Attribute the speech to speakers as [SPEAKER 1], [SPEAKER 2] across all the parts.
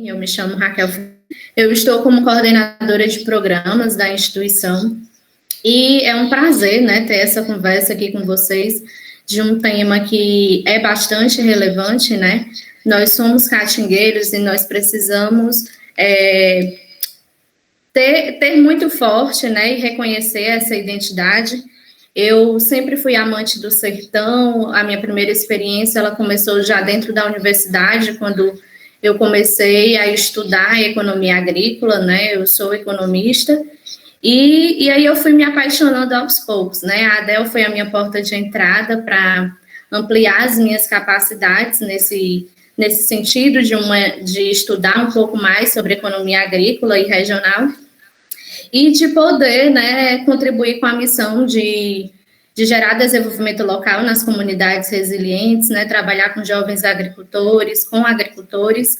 [SPEAKER 1] Eu me chamo Raquel, eu estou como coordenadora de programas da instituição e é um prazer, né, ter essa conversa aqui com vocês de um tema que é bastante relevante, né? Nós somos catingueiros e nós precisamos ter muito forte, né, e reconhecer essa identidade. Eu sempre fui amante do sertão, a minha primeira experiência, ela começou já dentro da universidade, quando eu comecei a estudar economia agrícola, né, eu sou economista, e aí eu fui me apaixonando aos poucos, né, a ADEL foi a minha porta de entrada para ampliar as minhas capacidades nesse sentido de estudar um pouco mais sobre economia agrícola e regional, e de poder, né, contribuir com a missão de gerar desenvolvimento local nas comunidades resilientes, né, trabalhar com jovens agricultores, com agricultores,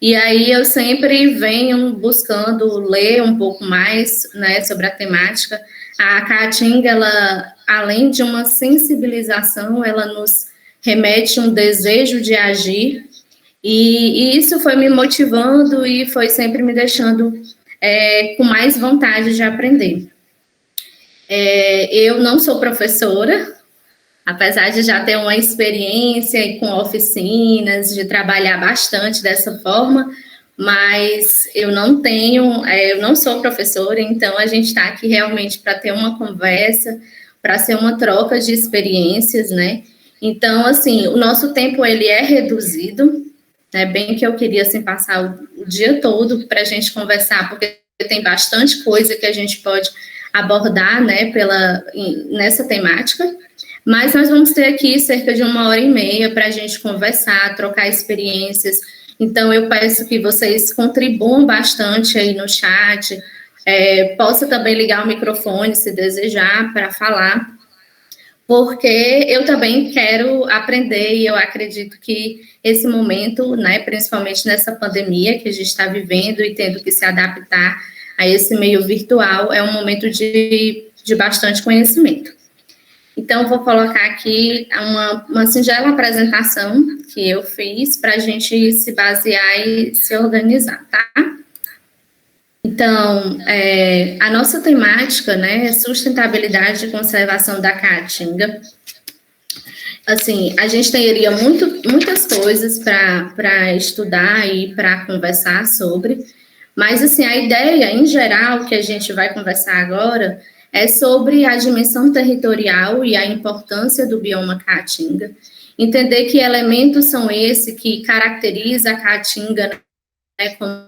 [SPEAKER 1] e aí eu sempre venho buscando ler um pouco mais, né, sobre a temática. A Caatinga, ela, além de uma sensibilização, ela nos remete um desejo de agir, e isso foi me motivando e foi sempre me deixando com mais vontade de aprender. Eu não sou professora, apesar de já ter uma experiência com oficinas, de trabalhar bastante dessa forma, mas eu não sou professora, então a gente está aqui realmente para ter uma conversa, para ser uma troca de experiências, né? Então, assim, o nosso tempo, ele é reduzido, né? Bem que eu queria, assim, passar o dia todo para a gente conversar, porque tem bastante coisa que a gente pode abordar, né, nessa temática, mas nós vamos ter aqui cerca de 1h30 para a gente conversar, trocar experiências. Então, eu peço que vocês contribuam bastante aí no chat, possa também ligar o microfone, se desejar, para falar, porque eu também quero aprender e eu acredito que esse momento, né, principalmente nessa pandemia que a gente está vivendo e tendo que se adaptar a esse meio virtual, é um momento de bastante conhecimento. Então, vou colocar aqui uma singela apresentação que eu fiz para a gente se basear e se organizar, tá? Então, a nossa temática, né, é sustentabilidade e conservação da caatinga. Assim, a gente teria muitas coisas para estudar e para conversar sobre, mas, assim, a ideia, em geral, que a gente vai conversar agora é sobre a dimensão territorial e a importância do bioma caatinga, entender que elementos são esses que caracterizam a caatinga, né, como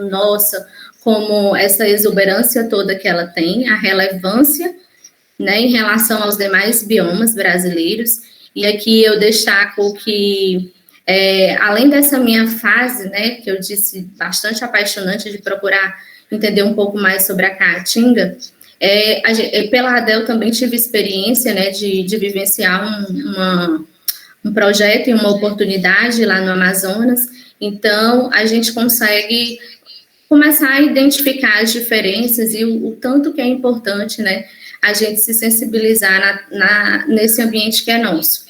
[SPEAKER 1] nossa, como essa exuberância toda que ela tem, a relevância, né, em relação aos demais biomas brasileiros. E aqui eu destaco que, além dessa minha fase, né, que eu disse bastante apaixonante de procurar entender um pouco mais sobre a caatinga, pela ADEL também tive experiência, né, de vivenciar um projeto e uma oportunidade lá no Amazonas. Então, a gente consegue começar a identificar as diferenças e o tanto que é importante, né, a gente se sensibilizar nesse ambiente que é nosso.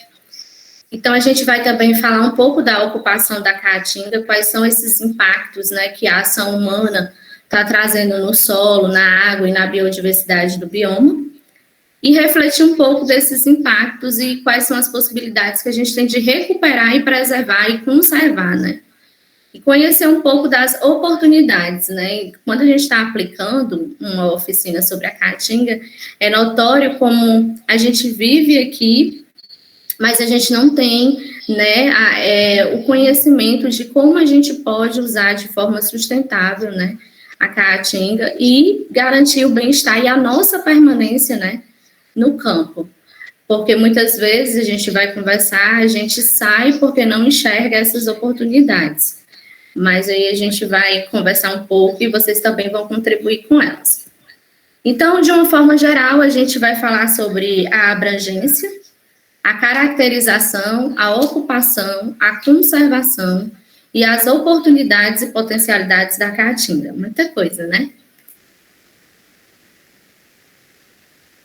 [SPEAKER 1] Então, a gente vai também falar um pouco da ocupação da caatinga, quais são esses impactos, né, que a ação humana está trazendo no solo, na água e na biodiversidade do bioma, e refletir um pouco desses impactos e quais são as possibilidades que a gente tem de recuperar e preservar e conservar, né? E conhecer um pouco das oportunidades, né? Quando a gente está aplicando uma oficina sobre a caatinga, é notório como a gente vive aqui, mas a gente não tem, né, o conhecimento de como a gente pode usar de forma sustentável, né, a caatinga e garantir o bem-estar e a nossa permanência, né, no campo. Porque muitas vezes a gente vai conversar, a gente sai porque não enxerga essas oportunidades. Mas aí a gente vai conversar um pouco e vocês também vão contribuir com elas. Então, de uma forma geral, a gente vai falar sobre a abrangência, a caracterização, a ocupação, a conservação e as oportunidades e potencialidades da caatinga. Muita coisa, né?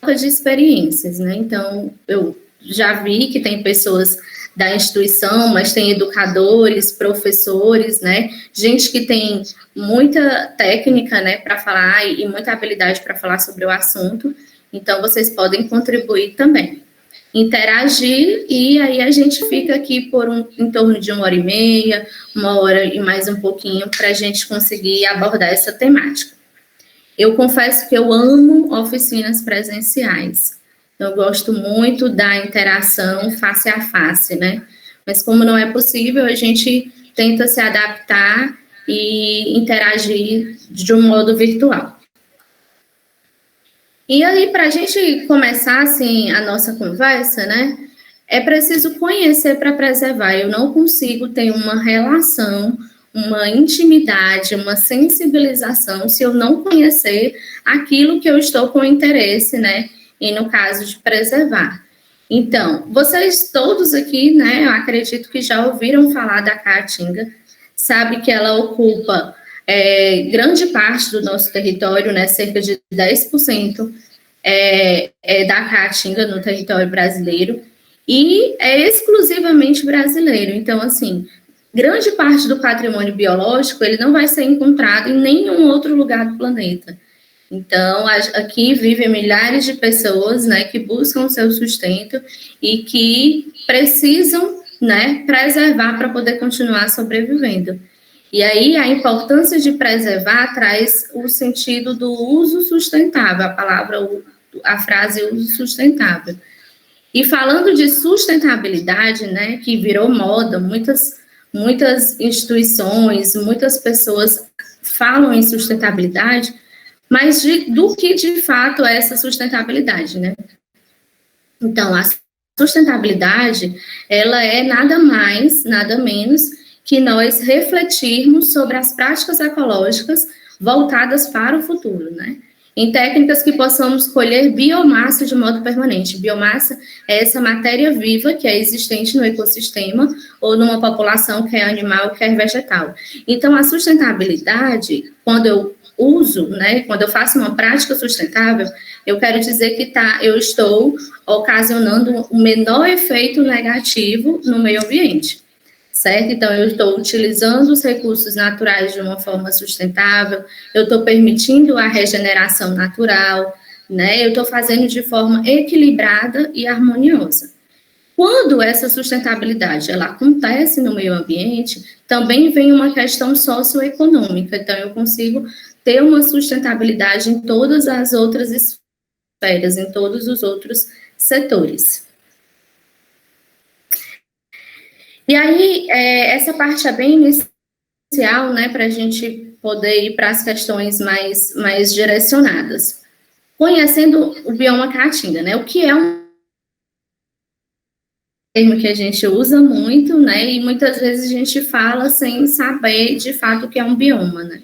[SPEAKER 1] De experiências, né? Então, eu já vi que tem pessoas da instituição, mas tem educadores, professores, né? Gente que tem muita técnica, né, para falar e muita habilidade para falar sobre o assunto. Então, vocês podem contribuir também. Interagir, e aí a gente fica aqui por em torno de 1h30, 1 hora e mais um pouquinho, para a gente conseguir abordar essa temática. Eu confesso que eu amo oficinas presenciais. Eu gosto muito da interação face a face, né? Mas como não é possível, a gente tenta se adaptar e interagir de um modo virtual. E aí, para a gente começar, assim, a nossa conversa, né? É preciso conhecer para preservar. Eu não consigo ter uma relação, uma intimidade, uma sensibilização, se eu não conhecer aquilo que eu estou com interesse, né? E no caso de preservar. Então, vocês todos aqui, né, eu acredito que já ouviram falar da Caatinga, sabe que ela ocupa grande parte do nosso território, né, cerca de 10% da Caatinga no território brasileiro, e é exclusivamente brasileiro. Então, assim, grande parte do patrimônio biológico, ele não vai ser encontrado em nenhum outro lugar do planeta. Então, aqui vivem milhares de pessoas, né, que buscam o seu sustento e que precisam, né, preservar para poder continuar sobrevivendo. E aí, a importância de preservar traz o sentido do uso sustentável, a frase uso sustentável. E falando de sustentabilidade, né, que virou moda, muitas instituições, muitas pessoas falam em sustentabilidade, mas do que de fato é essa sustentabilidade, né? Então, a sustentabilidade, ela é nada mais, nada menos que nós refletirmos sobre as práticas ecológicas voltadas para o futuro, né? Em técnicas que possamos colher biomassa de modo permanente. Biomassa é essa matéria viva que é existente no ecossistema ou numa população, quer animal, quer vegetal. Então, a sustentabilidade, quando eu uso, né, quando eu faço uma prática sustentável, eu quero dizer que eu estou ocasionando um menor efeito negativo no meio ambiente, certo? Então, eu estou utilizando os recursos naturais de uma forma sustentável, eu estou permitindo a regeneração natural, né? Eu estou fazendo de forma equilibrada e harmoniosa. Quando essa sustentabilidade ela acontece no meio ambiente, também vem uma questão socioeconômica. Então, eu consigo ter uma sustentabilidade em todas as outras esferas, em todos os outros setores. E aí, essa parte é bem inicial, né, para a gente poder ir para as questões mais direcionadas. Conhecendo o bioma Caatinga, né, o que é um termo que a gente usa muito, né, e muitas vezes a gente fala sem saber, de fato, o que é um bioma, né.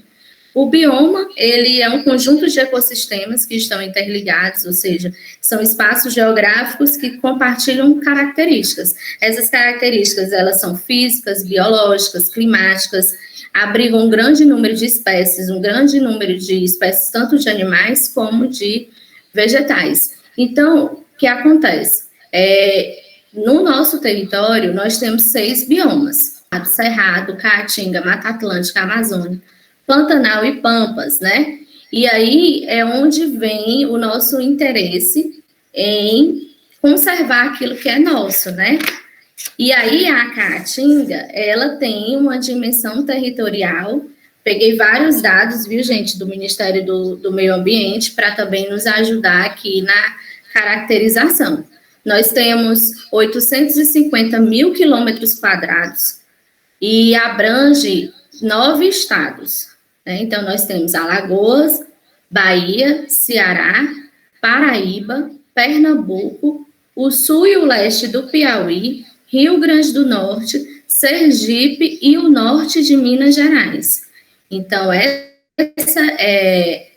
[SPEAKER 1] O bioma, ele é um conjunto de ecossistemas que estão interligados, ou seja, são espaços geográficos que compartilham características. Essas características, elas são físicas, biológicas, climáticas, abrigam um grande número de espécies, tanto de animais como de vegetais. Então, o que acontece? No nosso território, nós temos 6 biomas: Cerrado, Caatinga, Mata Atlântica, Amazônia, Pantanal e Pampas, né? E aí é onde vem o nosso interesse em conservar aquilo que é nosso, né? E aí a Caatinga, ela tem uma dimensão territorial. Peguei vários dados, viu, gente, do Ministério do Meio Ambiente, para também nos ajudar aqui na caracterização. Nós temos 850 mil quilômetros quadrados e abrange 9 estados, né? Então, nós temos Alagoas, Bahia, Ceará, Paraíba, Pernambuco, o sul e o leste do Piauí, Rio Grande do Norte, Sergipe e o norte de Minas Gerais. Então, essa é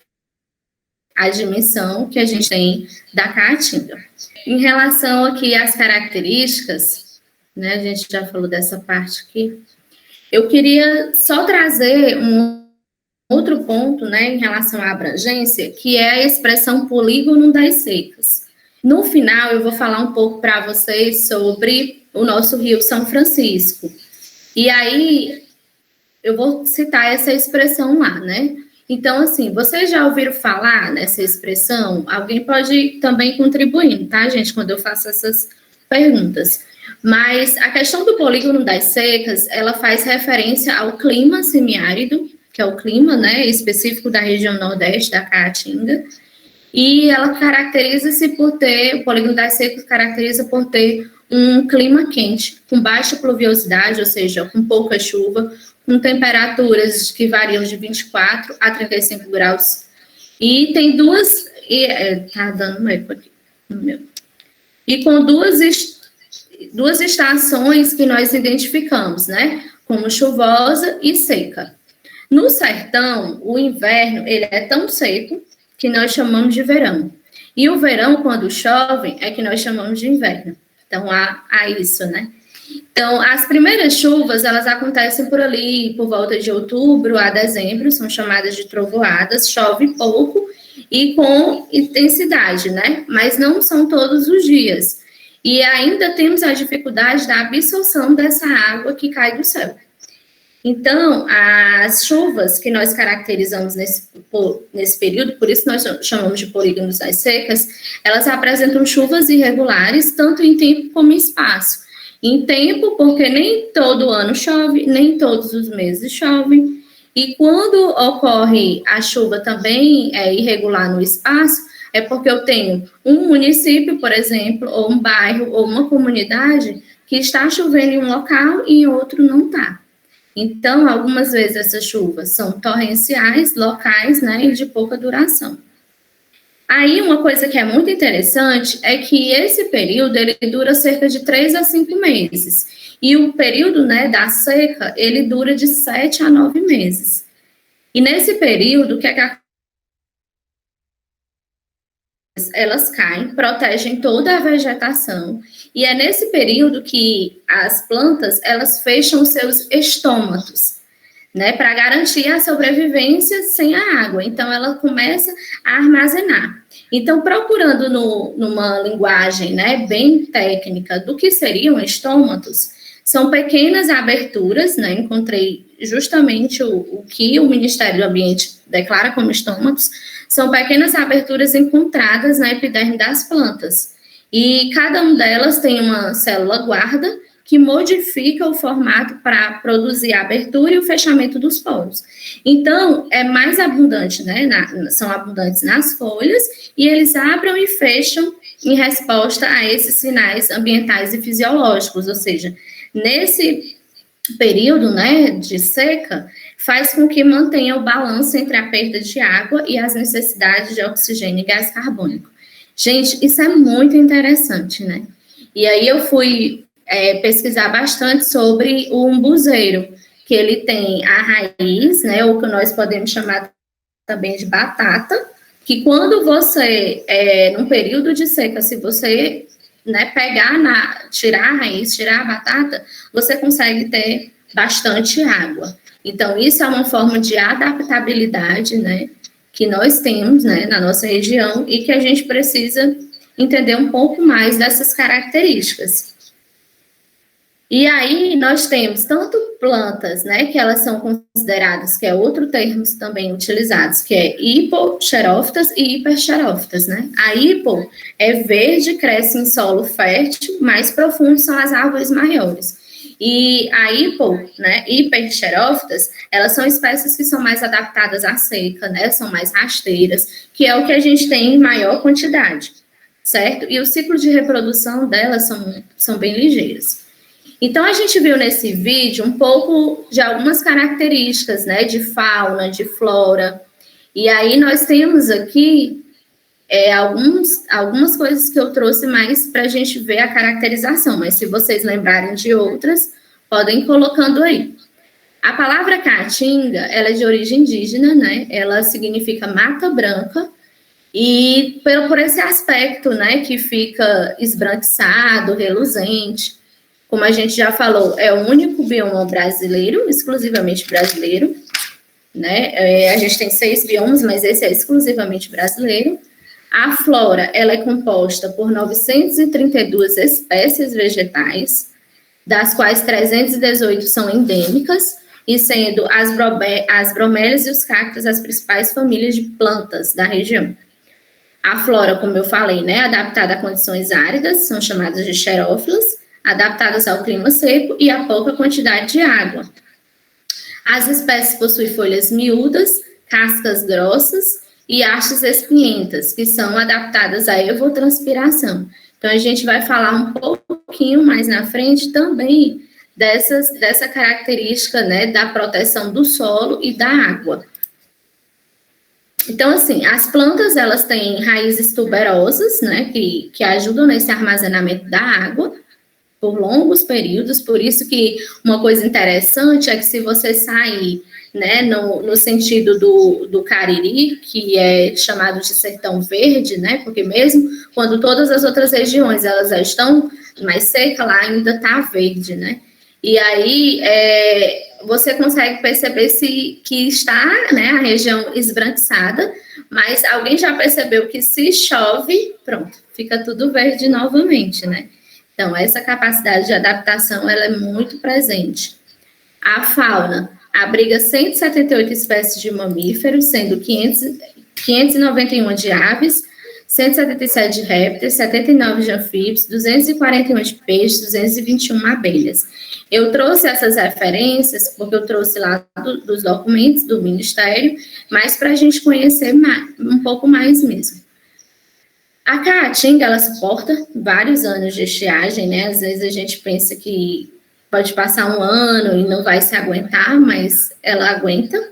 [SPEAKER 1] a dimensão que a gente tem da Caatinga. Em relação aqui às características, né, a gente já falou dessa parte aqui, eu queria só trazer um outro ponto, né, em relação à abrangência, que é a expressão polígono das secas. No final, eu vou falar um pouco para vocês sobre o nosso Rio São Francisco. E aí, eu vou citar essa expressão lá, né? Então, assim, vocês já ouviram falar nessa expressão? Alguém pode também contribuir, tá, gente, quando eu faço essas perguntas. Mas a questão do polígono das secas, ela faz referência ao clima semiárido, que é o clima, né, específico da região nordeste da Caatinga, e ela caracteriza-se por ter, o polígono das secas caracteriza por ter um clima quente, com baixa pluviosidade, ou seja, com pouca chuva, com temperaturas que variam de 24 a 35 graus. E tem duas, tá dando um eco aqui no meu. E com duas estações que nós identificamos, né? Como chuvosa e seca. No sertão, o inverno, ele é tão seco que nós chamamos de verão. E o verão, quando chove, é que nós chamamos de inverno. Então, há isso, né? Então, as primeiras chuvas, elas acontecem por ali, por volta de outubro a dezembro, são chamadas de trovoadas, chove pouco e com intensidade, né? Mas não são todos os dias. E ainda temos a dificuldade da absorção dessa água que cai do céu. Então, as chuvas que nós caracterizamos nesse período, por isso nós chamamos de polígonos das secas, elas apresentam chuvas irregulares, tanto em tempo como em espaço. Em tempo, porque nem todo ano chove, nem todos os meses chovem, e quando ocorre a chuva também irregular no espaço, é porque eu tenho um município, por exemplo, ou um bairro, ou uma comunidade, que está chovendo em um local e em outro não está. Então, algumas vezes essas chuvas são torrenciais, locais, né, e de pouca duração. Aí, uma coisa que é muito interessante é que esse período, ele dura cerca de 3 a 5 meses. E o período, né, da seca, ele dura de 7 a 9 meses. E nesse período, o que é que elas caem, protegem toda a vegetação, e é nesse período que as plantas, elas fecham seus estômatos, né, para garantir a sobrevivência sem a água. Então, ela começa a armazenar. Então, procurando numa linguagem, né, bem técnica do que seriam estômatos, são pequenas aberturas, né, encontrei justamente o que o Ministério do Ambiente declara como estômatos, são pequenas aberturas encontradas na epiderme das plantas. E cada uma delas tem uma célula guarda que modifica o formato para produzir a abertura e o fechamento dos poros. Então, é mais abundante, né? São abundantes nas folhas e eles abrem e fecham em resposta a esses sinais ambientais e fisiológicos, ou seja, nesse período, né, de seca, faz com que mantenha o balanço entre a perda de água e as necessidades de oxigênio e gás carbônico. Gente, isso é muito interessante, né? E aí eu fui pesquisar bastante sobre o umbuzeiro, que ele tem a raiz, né, ou que nós podemos chamar também de batata, que quando você, num período de seca, se você, né, tirar a raiz, tirar a batata, você consegue ter bastante água. Então, isso é uma forma de adaptabilidade, né, que nós temos, né, na nossa região e que a gente precisa entender um pouco mais dessas características. E aí, nós temos tanto plantas, né, que elas são consideradas, que é outro termo também utilizados, que é hipoxerófitas e hiperxerófitas, né? A hipo é verde, cresce em solo fértil, mais profundo são as árvores maiores. E a hiperxerófitas, elas são espécies que são mais adaptadas à seca, né, são mais rasteiras, que é o que a gente tem em maior quantidade, certo? E o ciclo de reprodução delas são bem ligeiros. Então, a gente viu nesse vídeo um pouco de algumas características, né, de fauna, de flora. E aí, nós temos aqui algumas coisas que eu trouxe mais para a gente ver a caracterização, mas se vocês lembrarem de outras, podem ir colocando aí. A palavra caatinga, ela é de origem indígena, né, ela significa mata branca, e por esse aspecto, né, que fica esbranquiçado, reluzente. Como a gente já falou, é o único bioma brasileiro, exclusivamente brasileiro, né? A gente tem 6 biomas, mas esse é exclusivamente brasileiro. A flora, ela é composta por 932 espécies vegetais, das quais 318 são endêmicas, e sendo as bromélias e os cactos as principais famílias de plantas da região. A flora, como eu falei, né, adaptada a condições áridas, são chamadas de xerófilas, adaptadas ao clima seco e a pouca quantidade de água. As espécies possuem folhas miúdas, cascas grossas e hastes espinhentas, que são adaptadas à evotranspiração. Então, a gente vai falar um pouquinho mais na frente também dessa característica, né, da proteção do solo e da água. Então, assim, as plantas, elas têm raízes tuberosas, né, que ajudam nesse armazenamento da água por longos períodos, por isso que uma coisa interessante é que se você sair, né, no sentido do Cariri, que é chamado de sertão verde, né, porque mesmo quando todas as outras regiões, elas já estão mais secas, lá ainda está verde, né, e aí você consegue perceber que está, né, a região esbranquiçada, mas alguém já percebeu que se chove, pronto, fica tudo verde novamente, né? Então, essa capacidade de adaptação, ela é muito presente. A fauna abriga 178 espécies de mamíferos, sendo 591 de aves, 177 de répteis, 79 de anfíbios, 241 de peixes, 221 abelhas. Eu trouxe essas referências, porque eu trouxe lá dos documentos do Ministério, mas para a gente conhecer um pouco mais mesmo. A caatinga, ela suporta vários anos de estiagem, né? Às vezes a gente pensa que pode passar um ano e não vai se aguentar, mas ela aguenta.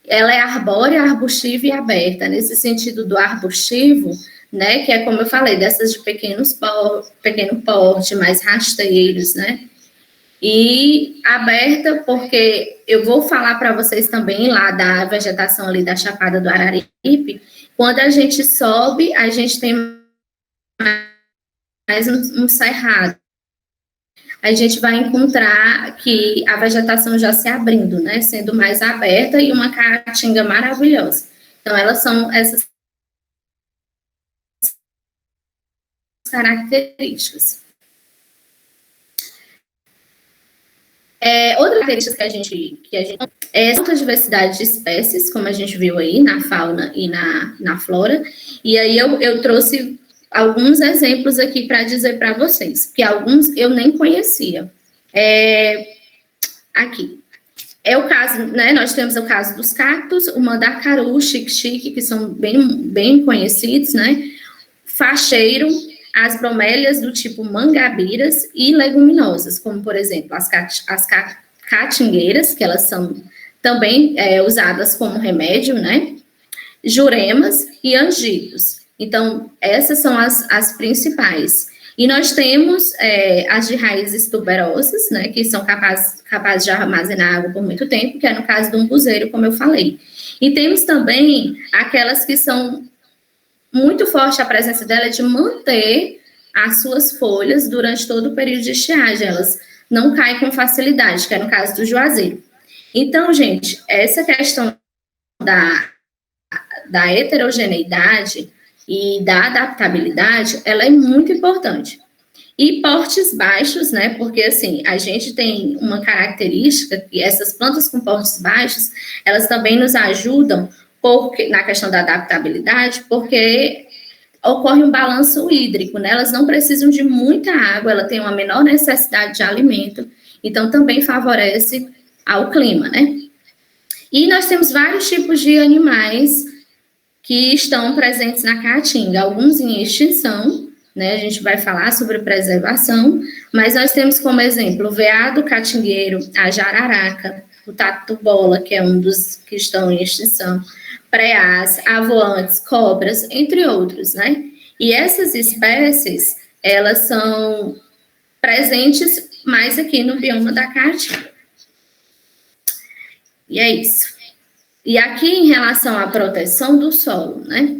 [SPEAKER 1] Ela é arbórea, arbustiva e aberta. Nesse sentido do arbustivo, né? Que é como eu falei, dessas de pequeno porte, mais rasteiros, né? E aberta porque eu vou falar para vocês também lá da vegetação ali da Chapada do Araripe. Quando a gente sobe, a gente tem mais um cerrado. A gente vai encontrar que a vegetação já se abrindo, né? Sendo mais aberta e uma caatinga maravilhosa. Então, elas são essas características. Outra característica que a gente é a diversidade de espécies, como a gente viu aí na fauna e na flora, e aí eu trouxe alguns exemplos aqui para dizer para vocês, que alguns eu nem conhecia. Aqui. É o caso, né, nós temos o caso dos cactos, o mandacaru, o xique-xique, que são bem conhecidos, né, facheiro, as bromélias do tipo mangabiras e leguminosas, como, por exemplo, as catingueiras, que elas são também usadas como remédio, né? Juremas e angicos. Então, essas são as principais. E nós temos as de raízes tuberosas, né? Que são capazes de armazenar água por muito tempo, que é no caso do umbuzeiro, como eu falei. E temos também aquelas que são muito forte a presença dela de manter as suas folhas durante todo o período de estiagem. Elas não caem com facilidade, que é no caso do juazeiro. Então, gente, essa questão da heterogeneidade e da adaptabilidade, ela é muito importante. E portes baixos, né? Porque, assim, a gente tem uma característica que essas plantas com portes baixos, elas também nos ajudam na questão da adaptabilidade, porque ocorre um balanço hídrico, né? Elas não precisam de muita água, ela tem uma menor necessidade de alimento, então também favorece ao clima, né? E nós temos vários tipos de animais que estão presentes na caatinga, alguns em extinção, né? A gente vai falar sobre preservação, mas nós temos como exemplo o veado catingueiro, a jararaca, o tatu-bola, que é um dos que estão em extinção, preás, avoantes, cobras, entre outros, né? E essas espécies, elas são presentes mais aqui no bioma da caatinga. E é isso. E aqui em relação à proteção do solo, né?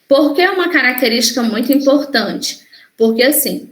[SPEAKER 1] Por que é uma característica muito importante? Porque, assim,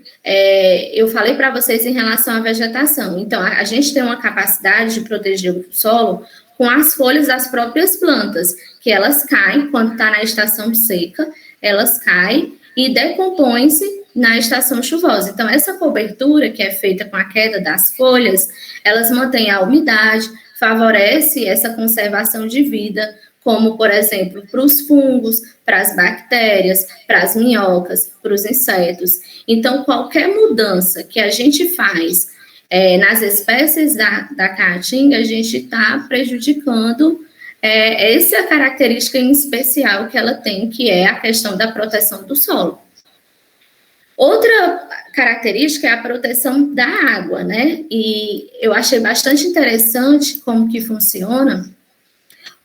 [SPEAKER 1] eu falei para vocês em relação à vegetação. Então, a gente tem uma capacidade de proteger o solo com as folhas das próprias plantas, que elas caem quando está na estação seca, elas caem e decompõem-se na estação chuvosa. Então, essa cobertura que é feita com a queda das folhas, elas mantêm a umidade, favorece essa conservação de vida, como, por exemplo, para os fungos, para as bactérias, para as minhocas, para os insetos. Então, qualquer mudança que a gente faz nas espécies da caatinga, a gente está prejudicando essa característica em especial que ela tem, que é a questão da proteção do solo. Outra característica é a proteção da água, né? E eu achei bastante interessante como que funciona,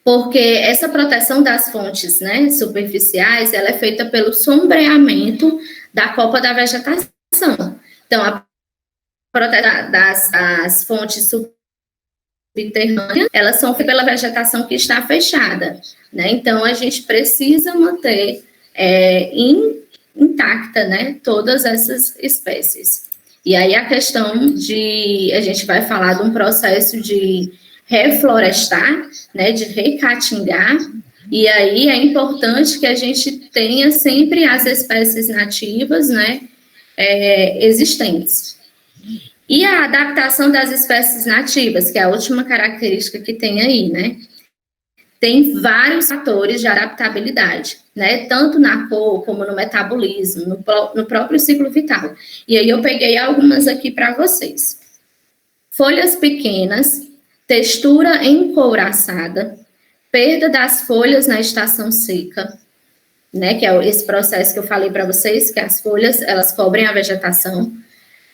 [SPEAKER 1] porque essa proteção das fontes, né, superficiais, ela é feita pelo sombreamento da copa da vegetação. Então, a proteção das fontes subterrâneas, elas são feitas pela vegetação que está fechada, né? Então, a gente precisa manter intacta, né, todas essas espécies. E aí a questão a gente vai falar de um processo de reflorestar, né, de recatingar, e aí é importante que a gente tenha sempre as espécies nativas, né, existentes. E a adaptação das espécies nativas, que é a última característica que tem aí, né? Tem vários fatores de adaptabilidade, né? Tanto na cor, como no metabolismo, no próprio ciclo vital. E aí eu peguei algumas aqui para vocês. Folhas pequenas, textura encouraçada, perda das folhas na estação seca, né? Que é esse processo que eu falei para vocês, que as folhas, elas cobrem a vegetação.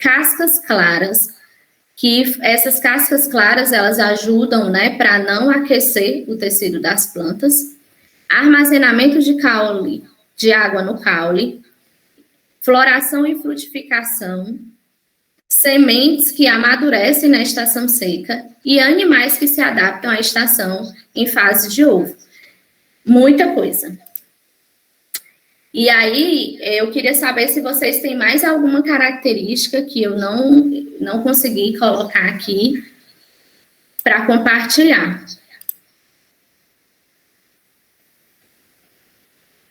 [SPEAKER 1] Cascas claras, que essas cascas claras, elas ajudam, né, para não aquecer o tecido das plantas, armazenamento de caule, de água no caule, floração e frutificação, sementes que amadurecem na estação seca e animais que se adaptam à estação em fase de ovo. Muita coisa. E aí, eu queria saber se vocês têm mais alguma característica que eu não consegui colocar aqui para compartilhar.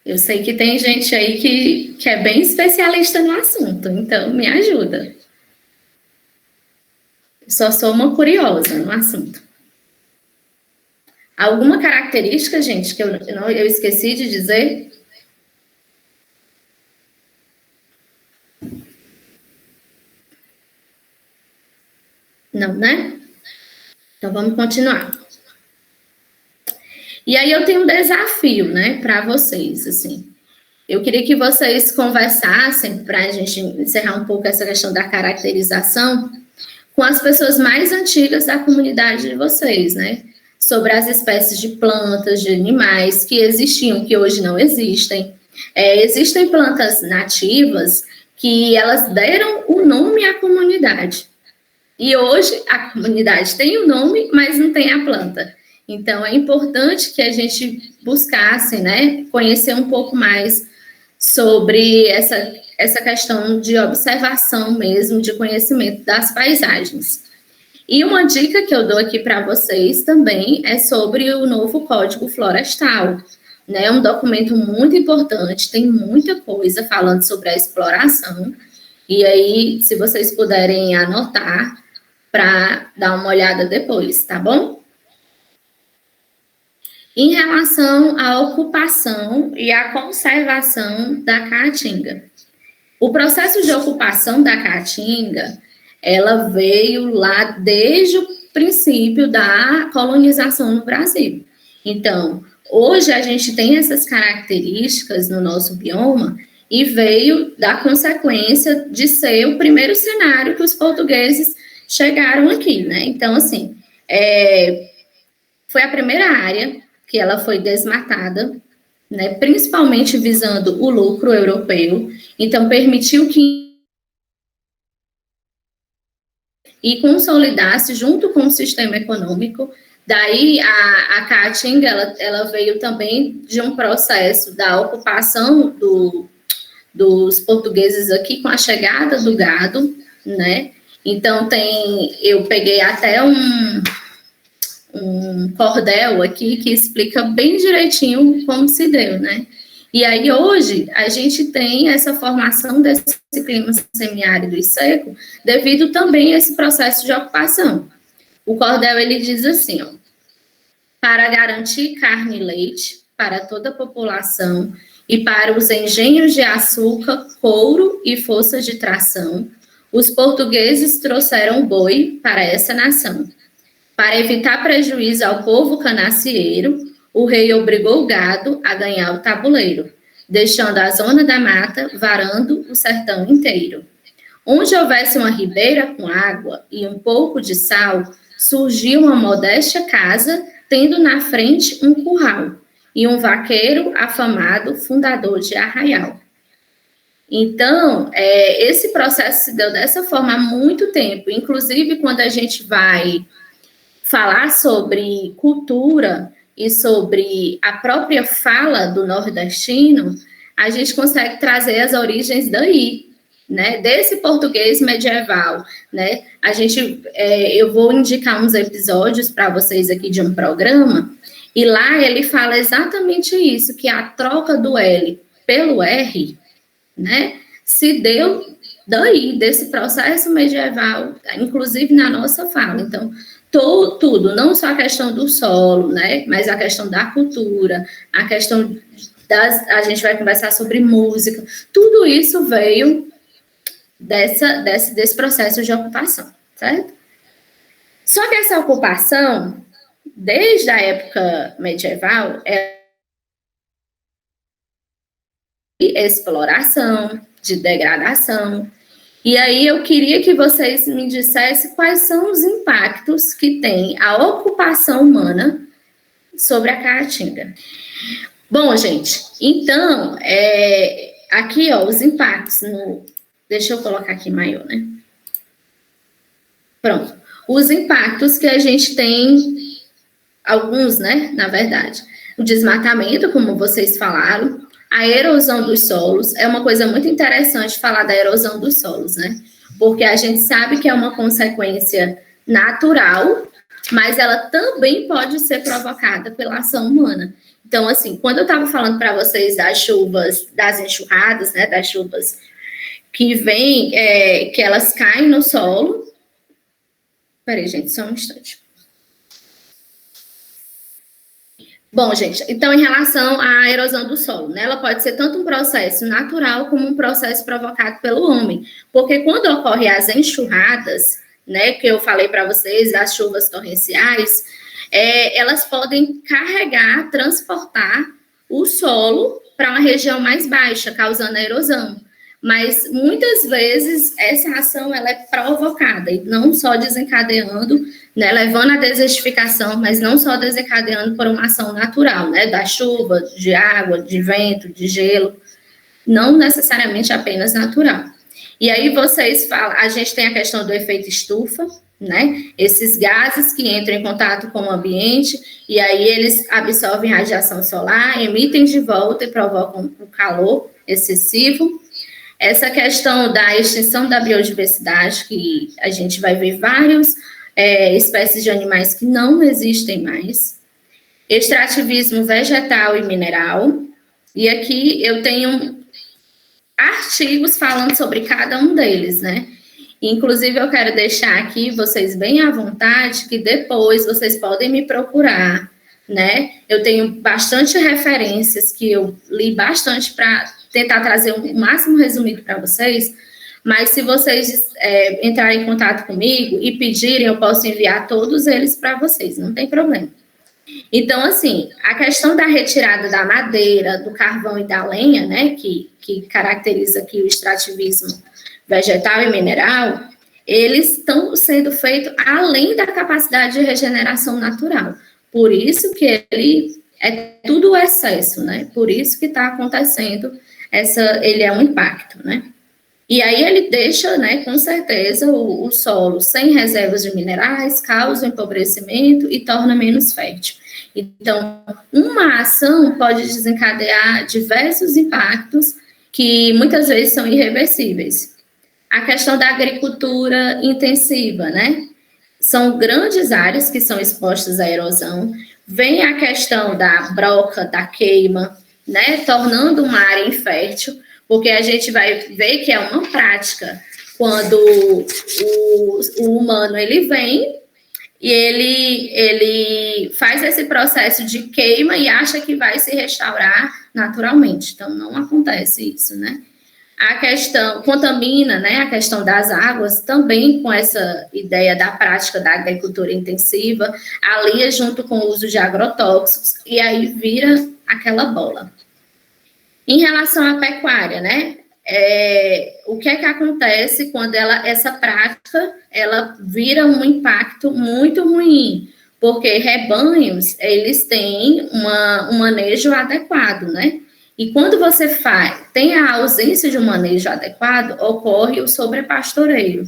[SPEAKER 1] Eu sei que tem gente aí que é bem especialista no assunto, então me ajuda. Eu só sou uma curiosa no assunto. Alguma característica, gente, que eu esqueci de dizer? Não, né? Então, vamos continuar. E aí, eu tenho um desafio, né, para vocês, assim. Eu queria que vocês conversassem, para a gente encerrar um pouco essa questão da caracterização, com as pessoas mais antigas da comunidade de vocês, né? Sobre as espécies de plantas, de animais que existiam, que hoje não existem. Existem plantas nativas que elas deram o nome à comunidade. E hoje a comunidade tem o nome, mas não tem a planta. Então, é importante que a gente buscasse, né, conhecer um pouco mais sobre essa questão de observação mesmo, de conhecimento das paisagens. E uma dica que eu dou aqui para vocês também é sobre o novo Código Florestal, né? É um documento muito importante, tem muita coisa falando sobre a exploração. E aí, se vocês puderem anotar, para dar uma olhada depois, tá bom? Em relação à ocupação e à conservação da caatinga. O processo de ocupação da caatinga, ela veio lá desde o princípio da colonização no Brasil. Então, hoje a gente tem essas características no nosso bioma e veio da consequência de ser o primeiro cenário que os portugueses chegaram aqui, né? Então, assim, foi a primeira área que ela foi desmatada, né? Principalmente visando o lucro europeu. Então, permitiu que e consolidasse junto com o sistema econômico. Daí, a caatinga, ela veio também de um processo da ocupação dos portugueses aqui com a chegada do gado, né? Então, eu peguei até um cordel aqui que explica bem direitinho como se deu, né? E aí, hoje, a gente tem essa formação desse clima semiárido e seco, devido também a esse processo de ocupação. O Cordel, ele diz assim, ó, para garantir carne e leite para toda a população e para os engenhos de açúcar, couro e forças de tração, os portugueses trouxeram boi para essa nação. Para evitar prejuízo ao povo canacieiro, o rei obrigou o gado a ganhar o tabuleiro, deixando a zona da mata varando o sertão inteiro. Onde houvesse uma ribeira com água e um pouco de sal, surgiu uma modesta casa, tendo na frente um curral, e um vaqueiro afamado, fundador de arraial. Então, esse processo se deu dessa forma há muito tempo. Inclusive, quando a gente vai falar sobre cultura e sobre a própria fala do nordestino, a gente consegue trazer as origens daí, né, desse português medieval, né? Eu vou indicar uns episódios para vocês aqui de um programa, e lá ele fala exatamente isso, que a troca do L pelo R, né, se deu daí, desse processo medieval, inclusive na nossa fala. Então, tudo, não só a questão do solo, né, mas a questão da cultura, a questão a gente vai conversar sobre música, tudo isso veio desse processo de ocupação, certo? Só que essa ocupação, desde a época medieval, é de exploração, de degradação. E aí eu queria que vocês me dissessem quais são os impactos que tem a ocupação humana sobre a Caatinga. Bom, gente, então, aqui, ó, os impactos deixa eu colocar aqui maior, né? Pronto. Os impactos que a gente tem, alguns, né, na verdade. O desmatamento, como vocês falaram, a erosão dos solos, é uma coisa muito interessante falar da erosão dos solos, né? Porque a gente sabe que é uma consequência natural, mas ela também pode ser provocada pela ação humana. Então, assim, quando eu estava falando para vocês das chuvas, das enxurradas, né, das chuvas que vêm, que elas caem no solo. Peraí, gente, só um instante. Bom, gente, então, em relação à erosão do solo, né, ela pode ser tanto um processo natural como um processo provocado pelo homem, porque quando ocorrem as enxurradas, né, que eu falei para vocês, as chuvas torrenciais, elas podem carregar, transportar o solo para uma região mais baixa, causando a erosão. Mas, muitas vezes, essa ação ela é provocada, e não só desencadeando, né, levando à desertificação, mas não só desencadeando por uma ação natural, né, da chuva, de água, de vento, de gelo, não necessariamente apenas natural. E aí vocês falam, a gente tem a questão do efeito estufa, né, esses gases que entram em contato com o ambiente, e aí eles absorvem radiação solar, emitem de volta e provocam o calor excessivo. Essa questão da extinção da biodiversidade, que a gente vai ver várias espécies de animais que não existem mais. Extrativismo vegetal e mineral. E aqui eu tenho artigos falando sobre cada um deles, né? Inclusive, eu quero deixar aqui vocês bem à vontade, que depois vocês podem me procurar, né? Eu tenho bastante referências que eu li bastante para tentar trazer o máximo resumido para vocês, mas se vocês entrarem em contato comigo e pedirem, eu posso enviar todos eles para vocês, não tem problema. Então, assim, a questão da retirada da madeira, do carvão e da lenha, né, que caracteriza aqui o extrativismo vegetal e mineral, eles estão sendo feitos além da capacidade de regeneração natural. Por isso que ele é tudo excesso, né? Por isso que está acontecendo ele é um impacto, né? E aí ele deixa, né, com certeza, o solo sem reservas de minerais, causa empobrecimento e torna menos fértil. Então, uma ação pode desencadear diversos impactos que muitas vezes são irreversíveis. A questão da agricultura intensiva, né? São grandes áreas que são expostas à erosão. Vem a questão da broca, da queima, né, tornando uma área infértil, porque a gente vai ver que é uma prática quando o humano ele vem e ele faz esse processo de queima e acha que vai se restaurar naturalmente. Então, não acontece isso, né? A questão contamina, né? A questão das águas também com essa ideia da prática da agricultura intensiva, alia junto com o uso de agrotóxicos e aí vira aquela bola. Em relação à pecuária, né? O que é que acontece quando essa prática ela vira um impacto muito ruim? Porque rebanhos, eles têm um manejo adequado, né? E quando você tem a ausência de um manejo adequado, ocorre o sobrepastoreio.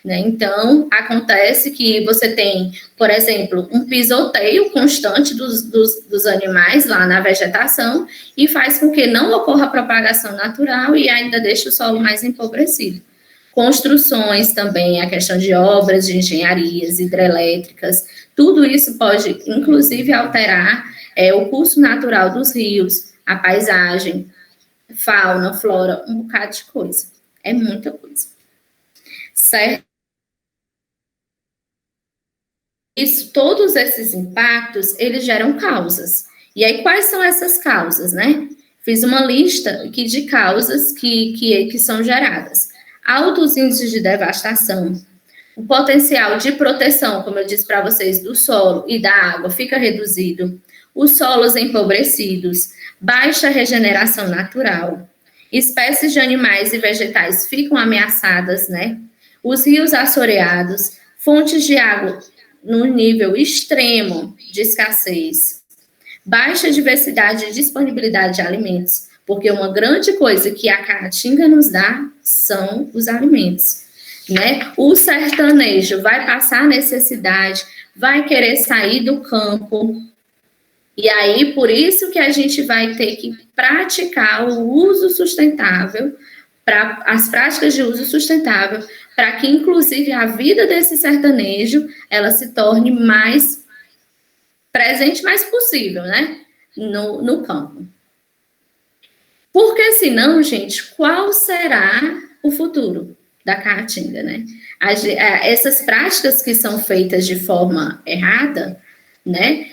[SPEAKER 1] Né? Então, acontece que você tem, por exemplo, um pisoteio constante dos animais lá na vegetação e faz com que não ocorra propagação natural e ainda deixa o solo mais empobrecido. Construções também, a questão de obras de engenharias hidrelétricas, tudo isso pode, inclusive, alterar o curso natural dos rios, a paisagem, fauna, flora, um bocado de coisa. É muita coisa. Certo? Todos esses impactos, eles geram causas. E aí, quais são essas causas, né? Fiz uma lista aqui de causas que são geradas. Altos índices de devastação, o potencial de proteção, como eu disse para vocês, do solo e da água fica reduzido, os solos empobrecidos, baixa regeneração natural, espécies de animais e vegetais ficam ameaçadas, né? Os rios assoreados, fontes de água num nível extremo de escassez, baixa diversidade e disponibilidade de alimentos, porque uma grande coisa que a caatinga nos dá são os alimentos, né? O sertanejo vai passar necessidade, vai querer sair do campo, e aí por isso que a gente vai ter que praticar o uso sustentável, as práticas de uso sustentável, para que, inclusive, a vida desse sertanejo, ela se torne mais presente, mais possível, né, no campo. Porque, senão, gente, qual será o futuro da caatinga, né? Essas práticas que são feitas de forma errada, né,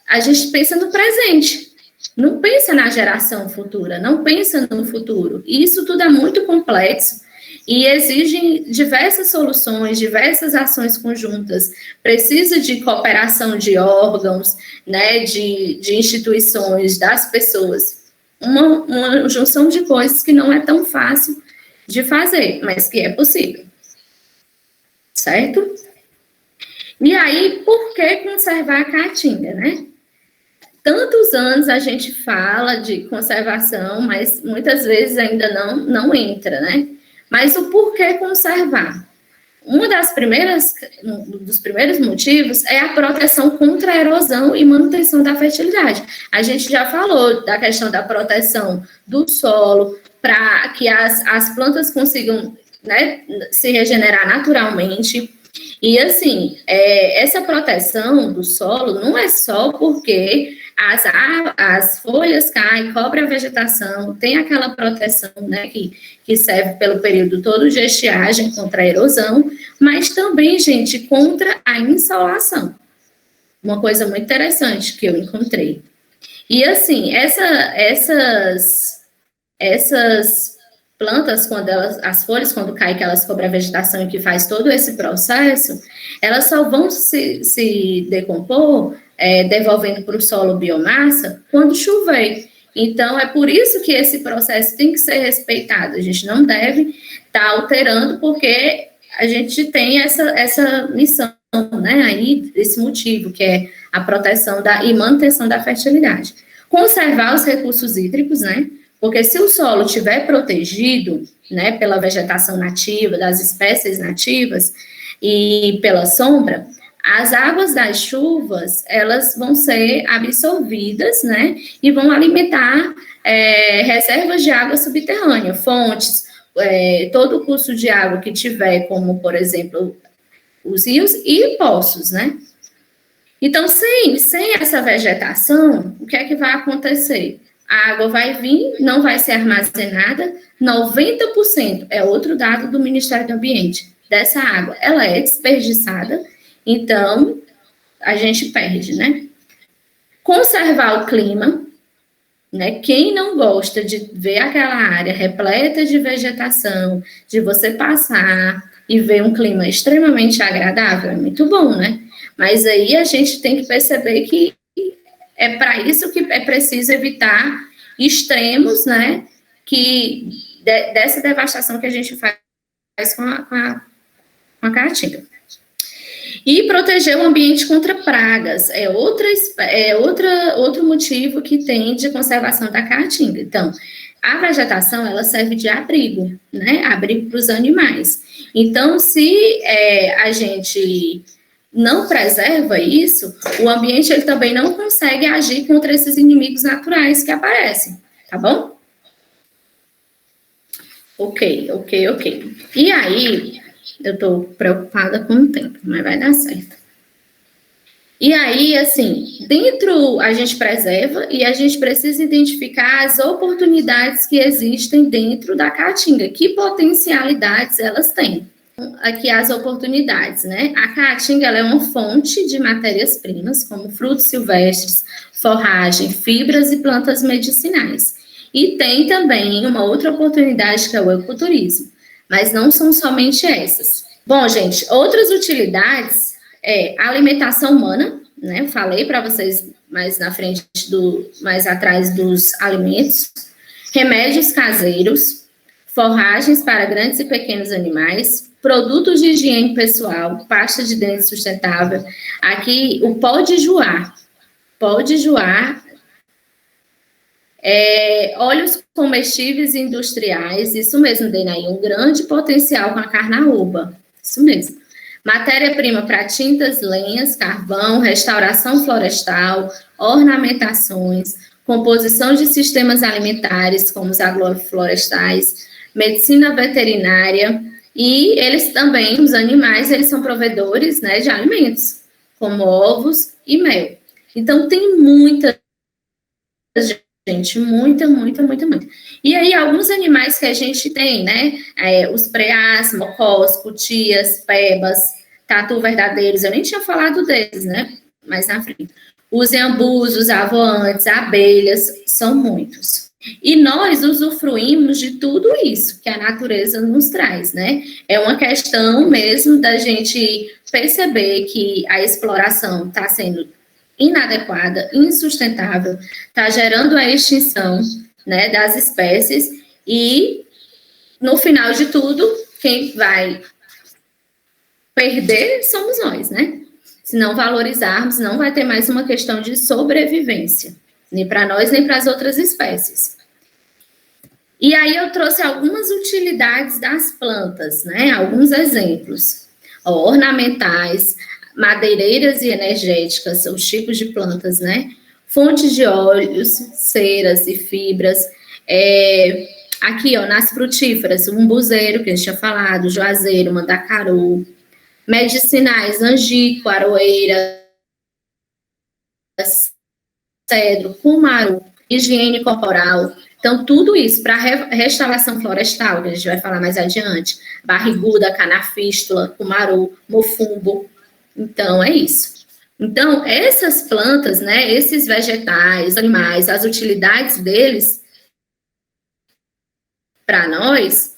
[SPEAKER 1] a gente pensa no presente, não pensa na geração futura, não pensa no futuro. E isso tudo é muito complexo e exige diversas soluções, diversas ações conjuntas. Precisa de cooperação de órgãos, né, de instituições, das pessoas. Uma junção de coisas que não é tão fácil de fazer, mas que é possível. Certo? E aí, por que conservar a caatinga, né? Tantos anos a gente fala de conservação, mas muitas vezes ainda não entra, né? Mas o porquê conservar? Dos primeiros motivos é a proteção contra a erosão e manutenção da fertilidade. A gente já falou da questão da proteção do solo, para que as plantas consigam, né, se regenerar naturalmente. E, assim, essa proteção do solo não é só porque as folhas caem, cobre a vegetação, tem aquela proteção, né, que serve pelo período todo de estiagem contra a erosão, mas também, gente, contra a insolação. Uma coisa muito interessante que eu encontrei. E, assim, essas plantas, as folhas, quando caem, que elas cobrem a vegetação e que faz todo esse processo, elas só vão se decompor, devolvendo para o solo biomassa, quando chover. Então, é por isso que esse processo tem que ser respeitado. A gente não deve estar alterando, porque a gente tem essa missão, né, aí, esse motivo, que é a proteção e manutenção da fertilidade. Conservar os recursos hídricos, né, porque se o solo estiver protegido, né, pela vegetação nativa, das espécies nativas e pela sombra, as águas das chuvas, elas vão ser absorvidas, né, e vão alimentar reservas de água subterrânea, fontes, todo o curso de água que tiver, como, por exemplo, os rios e poços, né. Então, sem essa vegetação, o que é que vai acontecer? A água vai vir, não vai ser armazenada, 90% é outro dado do Ministério do Ambiente. Dessa água, ela é desperdiçada, então a gente perde, né? Conservar o clima, né? Quem não gosta de ver aquela área repleta de vegetação, de você passar e ver um clima extremamente agradável, é muito bom, né? Mas aí a gente tem que perceber que é para isso que é preciso evitar extremos, né? Dessa devastação que a gente faz com a caatinga. E proteger o ambiente contra pragas outro motivo que tem de conservação da caatinga. Então, a vegetação, ela serve de abrigo, né? Abrigo para os animais. Então, se a gente não preserva isso, o ambiente ele também não consegue agir contra esses inimigos naturais que aparecem, tá bom? Ok. E aí, eu tô preocupada com o tempo, mas vai dar certo. E aí, assim, a gente preserva e a gente precisa identificar as oportunidades que existem dentro da caatinga, que potencialidades elas têm. Aqui as oportunidades, né? A caatinga ela é uma fonte de matérias-primas, como frutos silvestres, forragem, fibras e plantas medicinais. E tem também uma outra oportunidade que é o ecoturismo, mas não são somente essas. Bom, gente, outras utilidades é a alimentação humana, né? Eu falei para vocês mais na frente, mais atrás dos alimentos, remédios caseiros, forragens para grandes e pequenos animais, produtos de higiene pessoal, pasta de dente sustentável. Aqui, o pó de joar, óleos comestíveis e industriais, isso mesmo, Denaí, um grande potencial com a carnaúba, isso mesmo. Matéria-prima para tintas, lenhas, carvão, restauração florestal, ornamentações, composição de sistemas alimentares, como os agroflorestais, medicina veterinária, e eles também, os animais, eles são provedores, né, de alimentos, como ovos e mel. Então, tem muita gente, muita. E aí, alguns animais que a gente tem, né, os preás, mocós, cutias, pebas, tatu verdadeiros, eu nem tinha falado deles, né, mais na frente. Os iambus, os avoantes, abelhas, são muitos. E nós usufruímos de tudo isso que a natureza nos traz, né? É uma questão mesmo da gente perceber que a exploração está sendo inadequada, insustentável, está gerando a extinção, né, das espécies e, no final de tudo, quem vai perder somos nós, né? Se não valorizarmos, não vai ter mais uma questão de sobrevivência, nem para nós, nem para as outras espécies. E aí eu trouxe algumas utilidades das plantas, né? Alguns exemplos. Ornamentais, madeireiras e energéticas, os tipos de plantas, né? Fontes de óleos, ceras e fibras. Aqui, ó, nas frutíferas, o umbuzeiro, que a gente tinha falado, juazeiro, mandacaru. Medicinais, angico, aroeira, cedro, cumaru, higiene corporal. Então, tudo isso para restauração florestal, que a gente vai falar mais adiante. Barriguda, canafístula, cumaru, mofumbo. Então, é isso. Então, essas plantas, né, esses vegetais, animais, as utilidades para nós,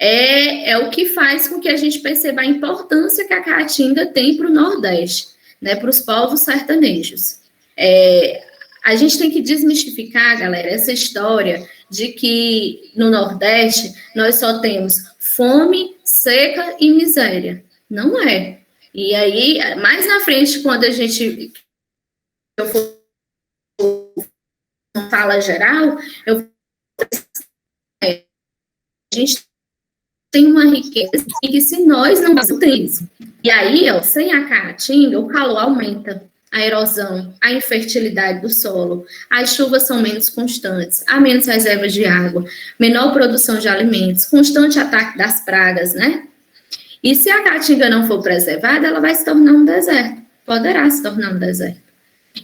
[SPEAKER 1] é o que faz com que a gente perceba a importância que a caatinga tem para o Nordeste, né, para os povos sertanejos. A gente tem que desmistificar, galera, essa história de que no Nordeste nós só temos fome, seca e miséria. Não é. E aí, mais na frente, quando eu for fala geral, a gente tem uma riqueza que se nós não temos. E aí, ó, sem a caatinga, o calor aumenta, a erosão, a infertilidade do solo, as chuvas são menos constantes, há menos reservas de água, menor produção de alimentos, constante ataque das pragas, né? E se a caatinga não for preservada, ela vai se tornar um deserto. poderá se tornar um deserto.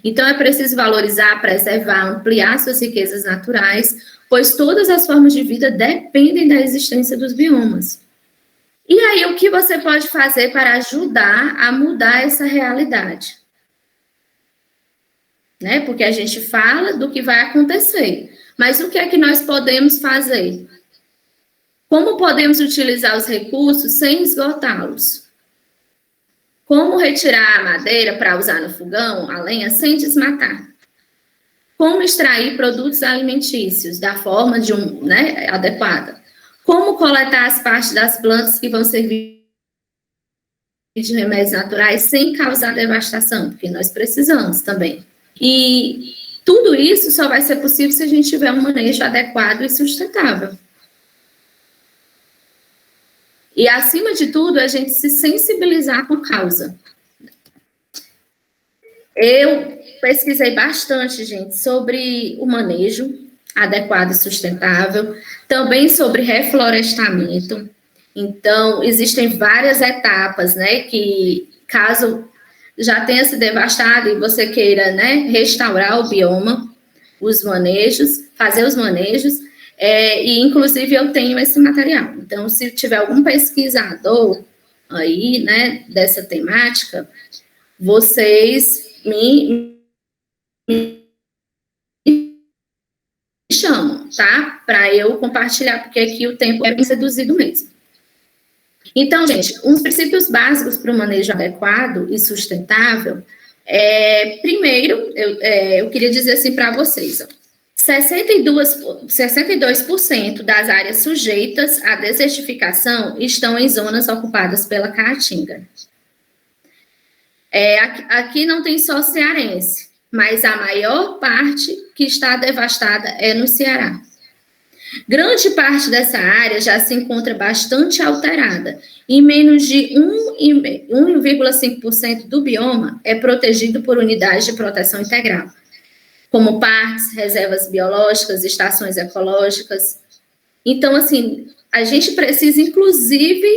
[SPEAKER 1] Então, é preciso valorizar, preservar, ampliar suas riquezas naturais, pois todas as formas de vida dependem da existência dos biomas. E aí, o que você pode fazer para ajudar a mudar essa realidade? Né? Porque a gente fala do que vai acontecer, mas o que é que nós podemos fazer? Como podemos utilizar os recursos sem esgotá-los? Como retirar a madeira para usar no fogão, a lenha, sem desmatar? Como extrair produtos alimentícios da forma adequada? Como coletar as partes das plantas que vão servir de remédios naturais sem causar devastação? Porque nós precisamos também. E tudo isso só vai ser possível se a gente tiver um manejo adequado e sustentável. E, acima de tudo, a gente se sensibilizar com a causa. Eu pesquisei bastante, gente, sobre o manejo adequado e sustentável, também sobre reflorestamento. Então, existem várias etapas, né, que caso já tenha se devastado e você queira, né, restaurar o bioma, os manejos, fazer os manejos, e inclusive eu tenho esse material. Então, se tiver algum pesquisador aí, né, dessa temática, vocês me chamam, tá? Para eu compartilhar, porque aqui o tempo é bem reduzido mesmo. Então, gente, uns princípios básicos para o manejo adequado e sustentável, primeiro, eu queria dizer assim para vocês, ó, 62% das áreas sujeitas à desertificação estão em zonas ocupadas pela caatinga. Aqui não tem só cearense, mas a maior parte que está devastada é no Ceará. Grande parte dessa área já se encontra bastante alterada, e menos de 1,5% do bioma é protegido por unidades de proteção integral, como parques, reservas biológicas, estações ecológicas. Então, assim, a gente precisa, inclusive,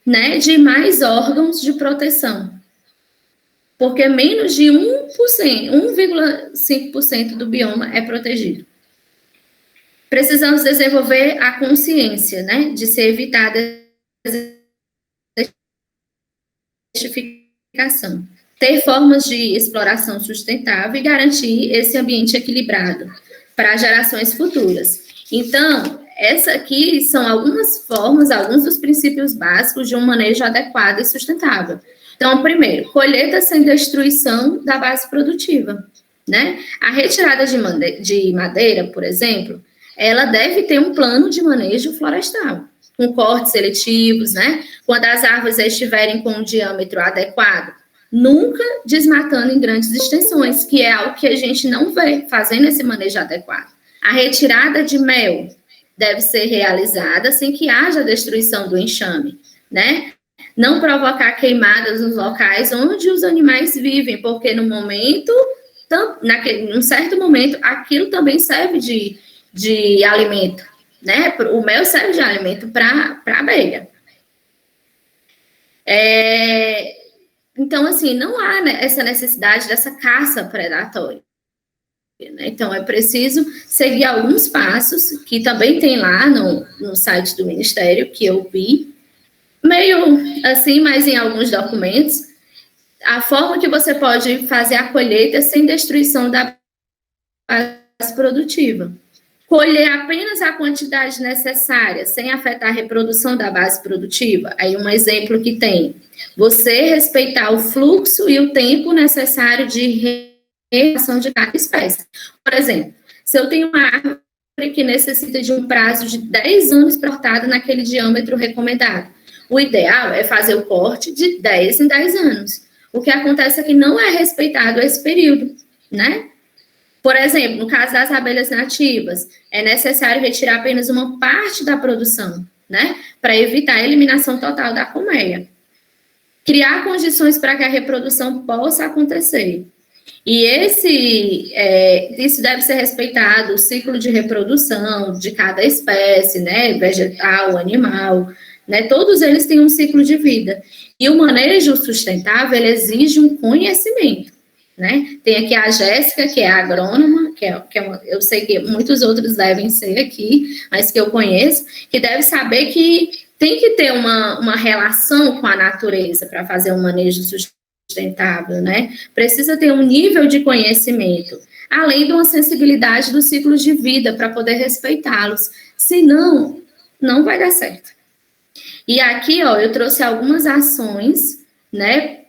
[SPEAKER 1] né, de mais órgãos de proteção, porque menos de 1,5% do bioma é protegido. Precisamos desenvolver a consciência, né, de se evitar a desertificação, ter formas de exploração sustentável e garantir esse ambiente equilibrado para gerações futuras. Então, essa aqui são algumas formas, alguns dos princípios básicos de um manejo adequado e sustentável. Então, primeiro, colheita sem destruição da base produtiva, né? A retirada de madeira, por exemplo, ela deve ter um plano de manejo florestal, com cortes seletivos, né? Quando as árvores estiverem com um diâmetro adequado, nunca desmatando em grandes extensões, que é algo que a gente não vê fazendo esse manejo adequado. A retirada de mel deve ser realizada sem que haja destruição do enxame, né? Não provocar queimadas nos locais onde os animais vivem, porque num certo momento, aquilo também serve de alimento, né? O mel serve de alimento para a abelha. Então, assim, não há, né, essa necessidade dessa caça predatória, né? Então, é preciso seguir alguns passos, que também tem lá no site do Ministério, que eu vi, meio assim, mas em alguns documentos, a forma que você pode fazer a colheita sem destruição da base produtiva. Colher apenas a quantidade necessária, sem afetar a reprodução da base produtiva. Aí um exemplo que tem, você respeitar o fluxo e o tempo necessário de reação de cada espécie. Por exemplo, se eu tenho uma árvore que necessita de um prazo de 10 anos para cortada naquele diâmetro recomendado, o ideal é fazer o corte de 10 em 10 anos. O que acontece é que não é respeitado esse período, né? Por exemplo, no caso das abelhas nativas, é necessário retirar apenas uma parte da produção, né? Para evitar a eliminação total da colmeia. Criar condições para que a reprodução possa acontecer. E isso deve ser respeitado, o ciclo de reprodução de cada espécie, né? Vegetal, animal, né? Todos eles têm um ciclo de vida. E o manejo sustentável, ele exige um conhecimento, né? Tem aqui a Jéssica, que é agrônoma, eu sei que muitos outros devem ser aqui, mas que eu conheço, que deve saber que tem que ter uma relação com a natureza para fazer um manejo sustentável, né? Precisa ter um nível de conhecimento, além de uma sensibilidade dos ciclos de vida para poder respeitá-los. Senão, não vai dar certo. E aqui, ó, eu trouxe algumas ações, né,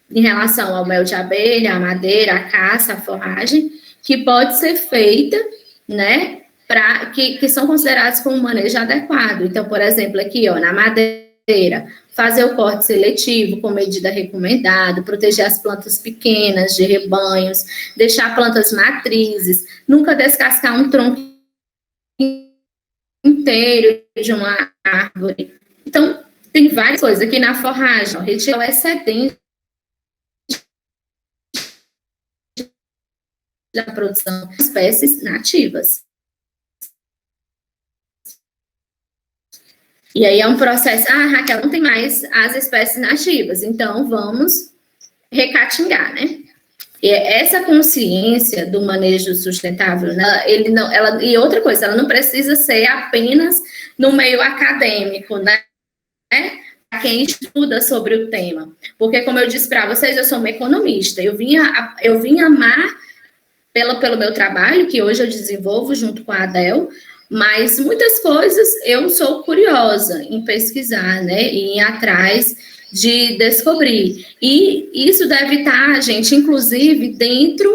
[SPEAKER 1] em relação ao mel de abelha, a madeira, a caça, a forragem, que pode ser feita, né, que são considerados como manejo adequado. Então, por exemplo, aqui, ó, na madeira, fazer o corte seletivo com medida recomendada, proteger as plantas pequenas de rebanhos, deixar plantas matrizes, nunca descascar um tronco inteiro de uma árvore. Então, tem várias coisas aqui na forragem, ó, retirar o excedente da produção de espécies nativas. E aí é um processo, Raquel, não tem mais as espécies nativas, então vamos recatingar, né? E essa consciência do manejo sustentável, e outra coisa, ela não precisa ser apenas no meio acadêmico, né? Para quem estuda sobre o tema. Porque, como eu disse para vocês, eu sou uma economista, eu vim amar pelo meu trabalho, que hoje eu desenvolvo junto com a Adel, mas muitas coisas eu sou curiosa em pesquisar, né, e ir atrás de descobrir. E isso deve estar, gente, inclusive, dentro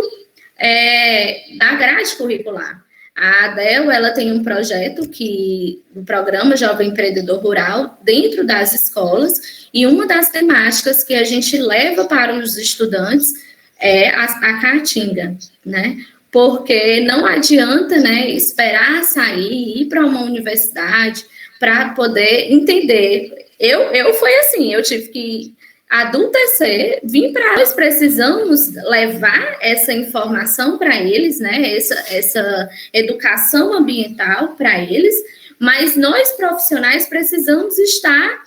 [SPEAKER 1] da grade curricular. A Adel, ela tem um projeto do programa Jovem Empreendedor Rural, dentro das escolas, e uma das temáticas que a gente leva para os estudantes é a caatinga, né? Porque não adianta, né, esperar sair, ir para uma universidade para poder entender. Eu foi assim, eu tive que adultecer, vim para nós precisamos levar essa informação para eles, né, essa educação ambiental para eles, mas nós profissionais precisamos estar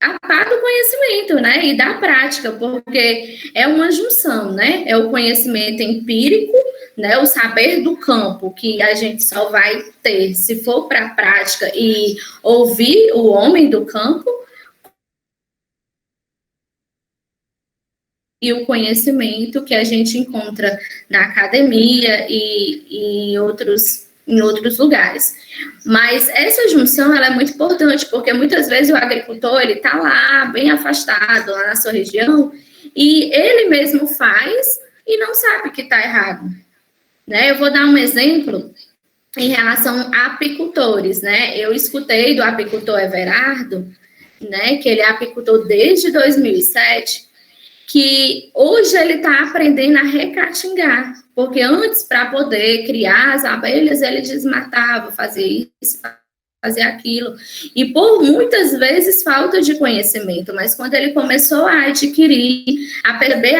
[SPEAKER 1] a par do conhecimento, né, e da prática, porque é uma junção, né, é o conhecimento empírico, né, o saber do campo, que a gente só vai ter se for para a prática e ouvir o homem do campo, e o conhecimento que a gente encontra na academia e em outros lugares. Mas essa junção, ela é muito importante, porque muitas vezes o agricultor, ele está lá, bem afastado, lá na sua região, e ele mesmo faz e não sabe que está errado, né? Eu vou dar um exemplo em relação a apicultores, né? Eu escutei do apicultor Everardo, né, que ele é apicultor desde 2007, que hoje ele está aprendendo a recatingar, porque antes, para poder criar as abelhas, ele desmatava, fazia isso, fazia aquilo, e por muitas vezes falta de conhecimento, mas quando ele começou a adquirir, a perceber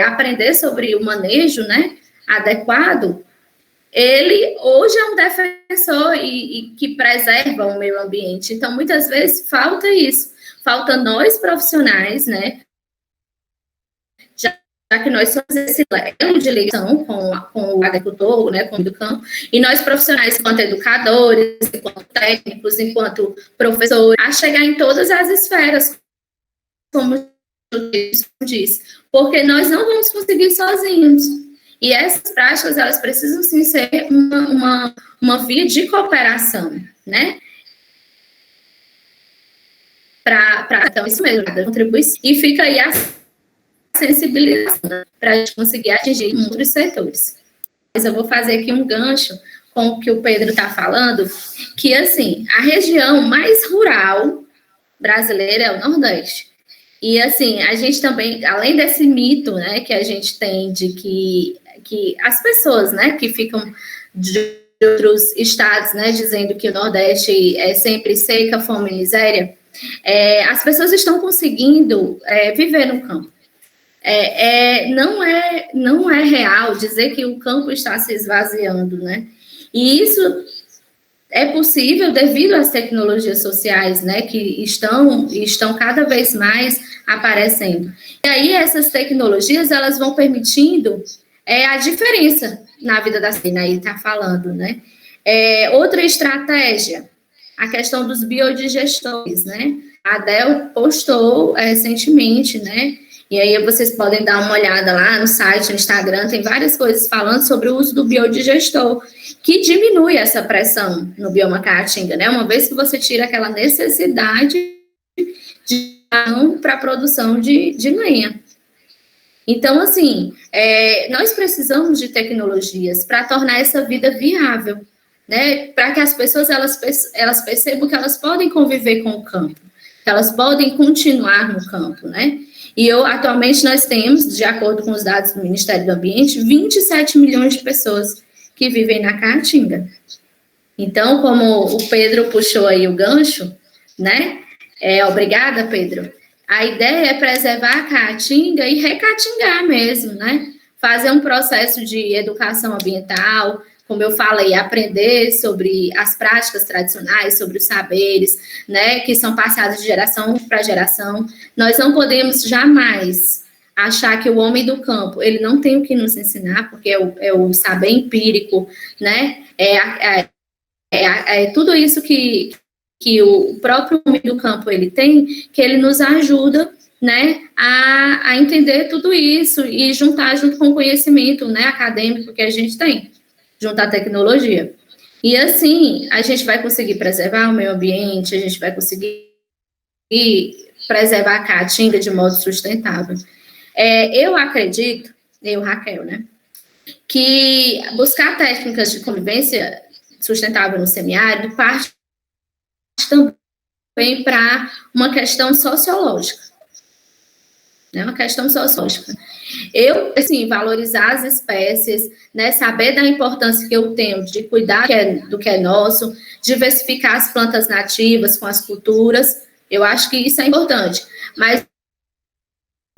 [SPEAKER 1] aprender sobre o manejo, né, adequado, ele hoje é um defensor e que preserva o meio ambiente. Então, muitas vezes falta isso, falta nós profissionais, né, já que nós somos esse elo de ligação com o agricultor, né, com o do campo, e nós profissionais, enquanto educadores, enquanto técnicos, enquanto professores, a chegar em todas as esferas, como eu disse, porque nós não vamos conseguir sozinhos. E essas práticas, elas precisam, sim, ser uma via de cooperação, né? Então, isso mesmo, contribuir. E fica aí a sensibilização para a gente conseguir atingir muitos setores. Mas eu vou fazer aqui um gancho com o que o Pedro está falando, que, assim, a região mais rural brasileira é o Nordeste. E, assim, a gente também, além desse mito, né, que a gente tem de que as pessoas, né, que ficam de outros estados, né, dizendo que o Nordeste é sempre seca, fome e miséria, as pessoas estão conseguindo viver no campo. Não é real dizer que o campo está se esvaziando, né? E isso é possível devido às tecnologias sociais, né, que estão cada vez mais aparecendo. E aí essas tecnologias, elas vão permitindo a diferença na vida da cena, aí está falando, né? Outra estratégia, a questão dos biodigestores, né? A Adele postou recentemente, né? E aí vocês podem dar uma olhada lá no site, no Instagram, tem várias coisas falando sobre o uso do biodigestor, que diminui essa pressão no bioma caatinga, né? Uma vez que você tira aquela necessidade de para a produção de lenha. Então, assim, nós precisamos de tecnologias para tornar essa vida viável, né? Para que as pessoas elas percebam que elas podem conviver com o campo, que elas podem continuar no campo, né? E atualmente nós temos, de acordo com os dados do Ministério do Ambiente, 27 milhões de pessoas que vivem na Caatinga. Então, como o Pedro puxou aí o gancho, né? Obrigada, Pedro. A ideia é preservar a Caatinga e recatingar mesmo, né? Fazer um processo de educação ambiental, como eu falei, aprender sobre as práticas tradicionais, sobre os saberes, né, que são passados de geração para geração. Nós não podemos jamais achar que o homem do campo, ele não tem o que nos ensinar, porque é o saber empírico, né, tudo isso que o próprio homem do campo, ele tem, que ele nos ajuda, né, a entender tudo isso e juntar junto com o conhecimento, né, acadêmico que a gente tem. Juntar a tecnologia. E assim, a gente vai conseguir preservar o meio ambiente, a gente vai conseguir preservar a Caatinga de modo sustentável. Eu acredito, Raquel, né, que buscar técnicas de convivência sustentável no semiárido parte também para uma questão sociológica. É uma questão sociológica. Eu, assim, valorizar as espécies, né, saber da importância que eu tenho de cuidar do que é nosso, diversificar as plantas nativas com as culturas, eu acho que isso é importante. Mas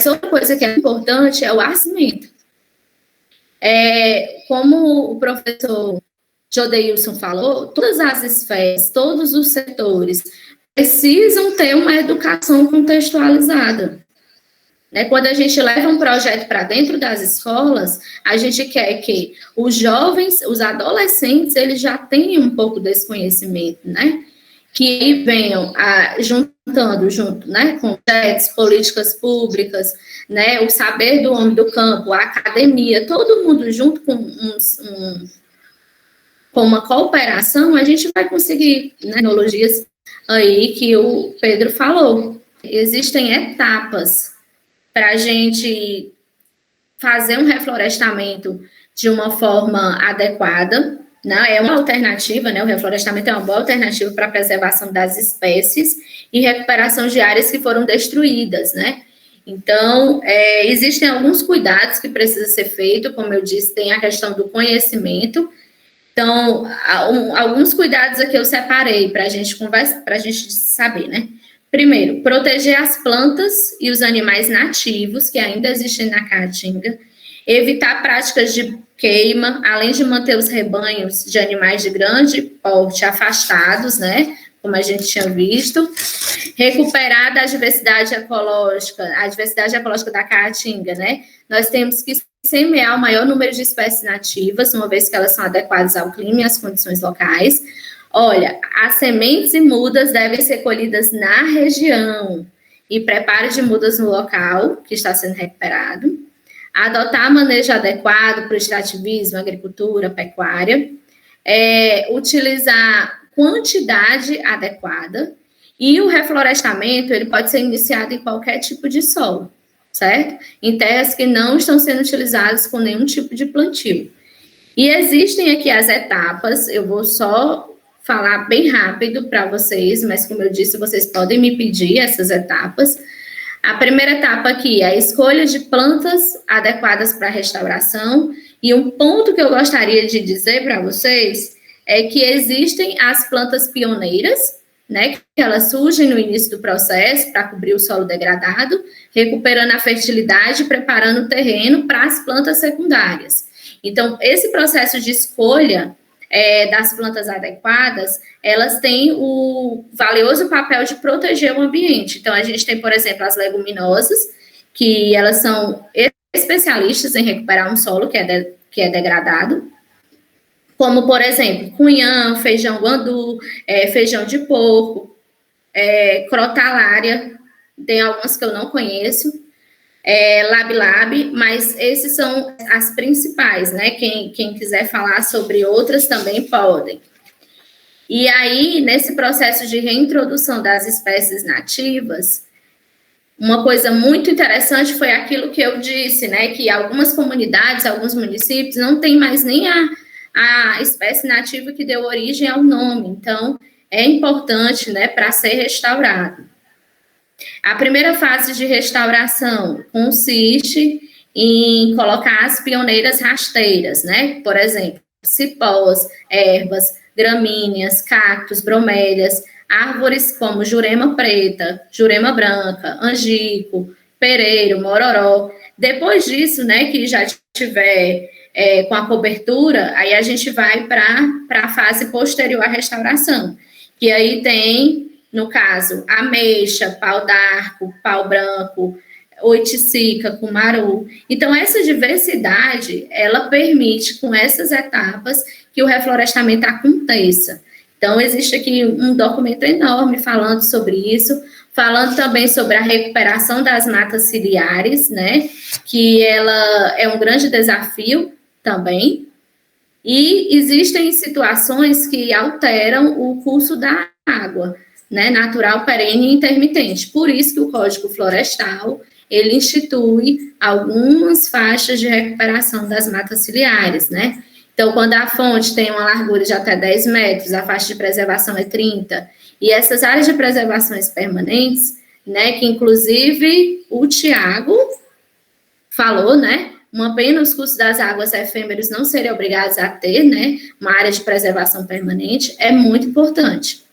[SPEAKER 1] outra coisa que é importante é o assentamento. Como o professor Jodeilson falou, todas as esferas, todos os setores precisam ter uma educação contextualizada. Quando a gente leva um projeto para dentro das escolas, a gente quer que os jovens, os adolescentes, eles já tenham um pouco desse conhecimento, né? Que venham juntando junto, né, com projetos, políticas públicas, né, o saber do homem do campo, a academia, todo mundo junto com uma cooperação, a gente vai conseguir, né, tecnologias aí que o Pedro falou. Existem etapas para a gente fazer um reflorestamento de uma forma adequada, né? É uma alternativa, né? O reflorestamento é uma boa alternativa para a preservação das espécies e recuperação de áreas que foram destruídas, né? Então, existem alguns cuidados que precisam ser feitos, como eu disse, tem a questão do conhecimento. Então, alguns cuidados aqui eu separei para a gente conversar, para a gente saber, né? Primeiro, proteger as plantas e os animais nativos que ainda existem na Caatinga, evitar práticas de queima, além de manter os rebanhos de animais de grande porte afastados, né, como a gente tinha visto, recuperar a diversidade ecológica da Caatinga, né, nós temos que semear o maior número de espécies nativas, uma vez que elas são adequadas ao clima e às condições locais. Olha, as sementes e mudas devem ser colhidas na região e preparo de mudas no local que está sendo recuperado. Adotar manejo adequado para o extrativismo, agricultura, pecuária. Utilizar quantidade adequada. E o reflorestamento, ele pode ser iniciado em qualquer tipo de solo, certo? Em terras que não estão sendo utilizadas com nenhum tipo de plantio. E existem aqui as etapas, eu vou só falar bem rápido para vocês, mas como eu disse, vocês podem me pedir essas etapas. A primeira etapa aqui é a escolha de plantas adequadas para a restauração, e um ponto que eu gostaria de dizer para vocês é que existem as plantas pioneiras, né, que elas surgem no início do processo para cobrir o solo degradado, recuperando a fertilidade e preparando o terreno para as plantas secundárias. Então, esse processo de escolha das plantas adequadas, elas têm o valioso papel de proteger o ambiente. Então, a gente tem, por exemplo, as leguminosas, que elas são especialistas em recuperar um solo que é degradado, como, por exemplo, cunhã, feijão guandu, feijão de porco, crotalária, tem algumas que eu não conheço, lab-lab, mas esses são as principais, né? Quem quiser falar sobre outras também podem. E aí, nesse processo de reintrodução das espécies nativas, uma coisa muito interessante foi aquilo que eu disse, né? Que algumas comunidades, alguns municípios não tem mais nem a espécie nativa que deu origem ao nome. Então, é importante, né, para ser restaurado. A primeira fase de restauração consiste em colocar as pioneiras rasteiras, né? Por exemplo, cipós, ervas, gramíneas, cactos, bromélias, árvores como jurema preta, jurema branca, angico, pereiro, mororó. Depois disso, né, que já tiver com a cobertura, aí a gente vai para a fase posterior à restauração, que aí tem, no caso, ameixa, pau d'arco, pau branco, oiticica, cumaru. Então, essa diversidade, ela permite, com essas etapas, que o reflorestamento aconteça. Então, existe aqui um documento enorme falando sobre isso, falando também sobre a recuperação das matas ciliares, né, que ela é um grande desafio também, e existem situações que alteram o curso da água, né, natural, perene e intermitente. Por isso que o Código Florestal, ele institui algumas faixas de recuperação das matas ciliares, né? Então, quando a fonte tem uma largura de até 10 metros, a faixa de preservação é 30, e essas áreas de preservações permanentes, né, que inclusive o Tiago falou, né, uma pena os cursos das águas efêmeros não serem obrigados a ter, né, uma área de preservação permanente, é muito importante.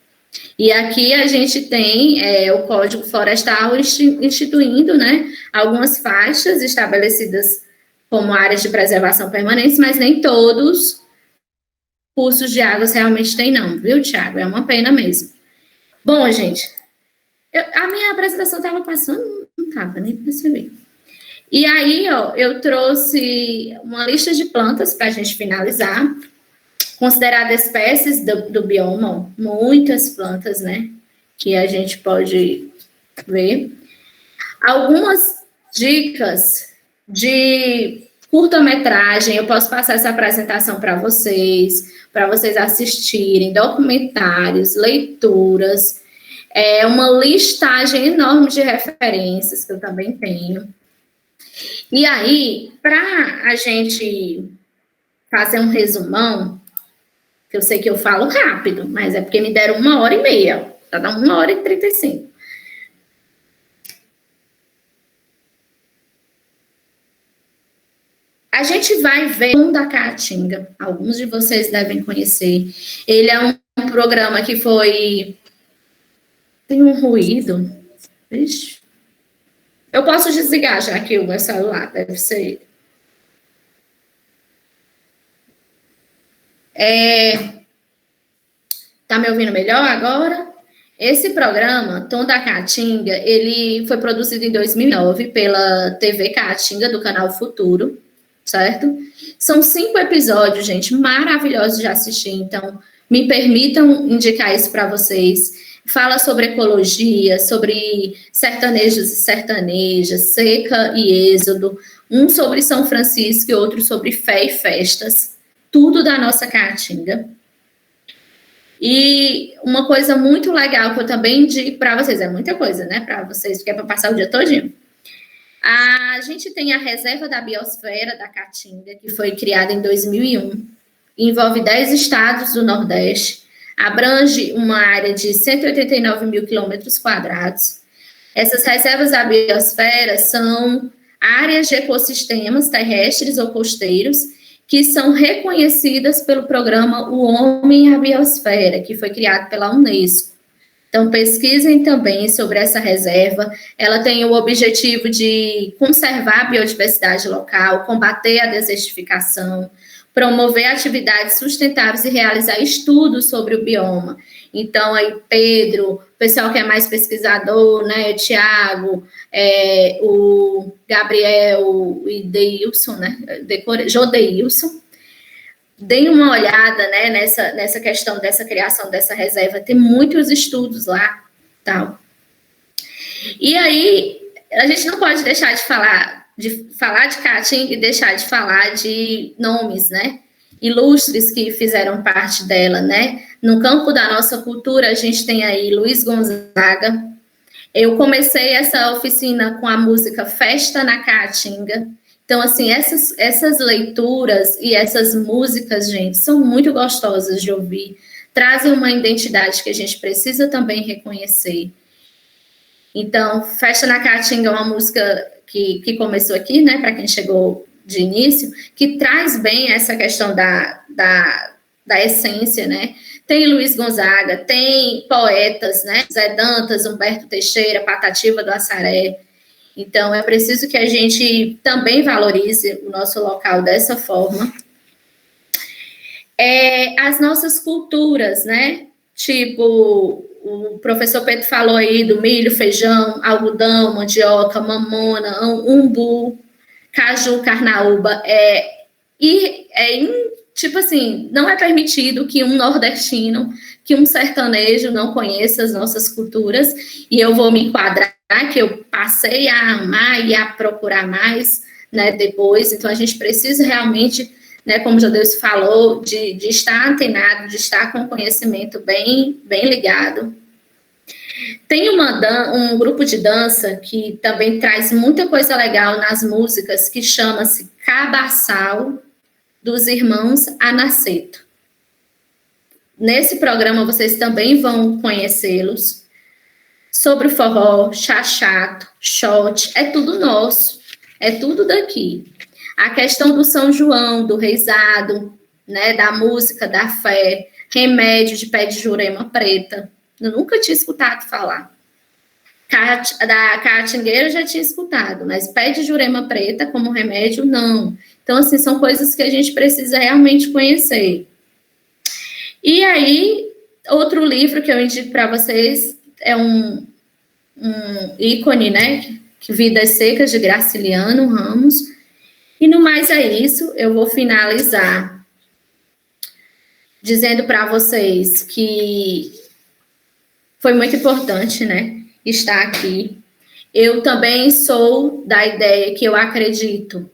[SPEAKER 1] E aqui a gente tem o Código Florestal instituindo, né, algumas faixas estabelecidas como áreas de preservação permanente, mas nem todos cursos de águas realmente têm não, viu, Tiago? É uma pena mesmo. Bom, gente, a minha apresentação estava passando, não estava, nem percebi. E aí, ó, eu trouxe uma lista de plantas para a gente finalizar, consideradas espécies do bioma, muitas plantas, né, que a gente pode ver. Algumas dicas de curta-metragem, eu posso passar essa apresentação para vocês assistirem, documentários, leituras, uma listagem enorme de referências que eu também tenho. E aí, para a gente fazer um resumão, que eu sei que eu falo rápido, mas é porque me deram 1h30, tá dando 1h35. A gente vai ver o da Caatinga, alguns de vocês devem conhecer. Ele é um programa que foi... Tem um ruído. Ixi. Eu posso desligar já aqui o meu celular, deve ser... Tá me ouvindo melhor agora? Esse programa, Tom da Caatinga, ele foi produzido em 2009 pela TV Caatinga, do canal Futuro, certo? São 5 episódios, gente, maravilhosos de assistir, então me permitam indicar isso para vocês. Fala sobre ecologia, sobre sertanejos e sertanejas, seca e êxodo, um sobre São Francisco e outro sobre fé e festas, tudo da nossa Caatinga. E uma coisa muito legal que eu também digo para vocês, é muita coisa, né, para vocês, porque é para passar o dia todinho. A gente tem a Reserva da Biosfera da Caatinga, que foi criada em 2001, envolve 10 estados do Nordeste, abrange uma área de 189 mil quilômetros quadrados. Essas reservas da biosfera são áreas de ecossistemas terrestres ou costeiros que são reconhecidas pelo programa O Homem e a Biosfera, que foi criado pela Unesco. Então, pesquisem também sobre essa reserva. Ela tem o objetivo de conservar a biodiversidade local, combater a desertificação, promover atividades sustentáveis e realizar estudos sobre o bioma. Então, aí, Pedro, o pessoal que é mais pesquisador, né, Tiago, o Gabriel e Deilson, né, Jodeilson, deem uma olhada, né, nessa questão dessa criação dessa reserva, tem muitos estudos lá, tal. E aí, a gente não pode deixar de falar de Caatinga e deixar de falar de nomes, né, ilustres que fizeram parte dela, né. No campo da nossa cultura, a gente tem aí Luiz Gonzaga. Eu comecei essa oficina com a música Festa na Caatinga. Então, assim, essas leituras e essas músicas, gente, são muito gostosas de ouvir, trazem uma identidade que a gente precisa também reconhecer. Então, Festa na Caatinga é uma música que começou aqui, né, para quem chegou de início, que traz bem essa questão da essência, né? Tem Luiz Gonzaga, tem poetas, né? Zé Dantas, Humberto Teixeira, Patativa do Assaré. Então, é preciso que a gente também valorize o nosso local dessa forma. As nossas culturas, né? Tipo, o professor Pedro falou aí do milho, feijão, algodão, mandioca, mamona, umbu, caju, carnaúba. Tipo assim, não é permitido que um nordestino, que um sertanejo não conheça as nossas culturas, e eu vou me enquadrar, que eu passei a amar e a procurar mais, né, depois. Então, a gente precisa realmente, né, como o Deus falou, de estar antenado, de estar com conhecimento bem ligado. Tem um grupo de dança que também traz muita coisa legal nas músicas, que chama-se Cabaçal, dos irmãos Anaceto. Nesse programa, vocês também vão conhecê-los. Sobre o forró, chachato, shot, é tudo nosso, é tudo daqui. A questão do São João, do reizado, né, da música, da fé, remédio de pé de jurema preta. Eu nunca tinha escutado falar. Da caatingueira eu já tinha escutado, mas pé de jurema preta como remédio, não. Então, assim, são coisas que a gente precisa realmente conhecer. E aí, outro livro que eu indico para vocês é um ícone, né? Vidas Secas, de Graciliano Ramos. E no mais é isso, eu vou finalizar dizendo para vocês que foi muito importante, né, estar aqui. Eu também sou da ideia que eu acredito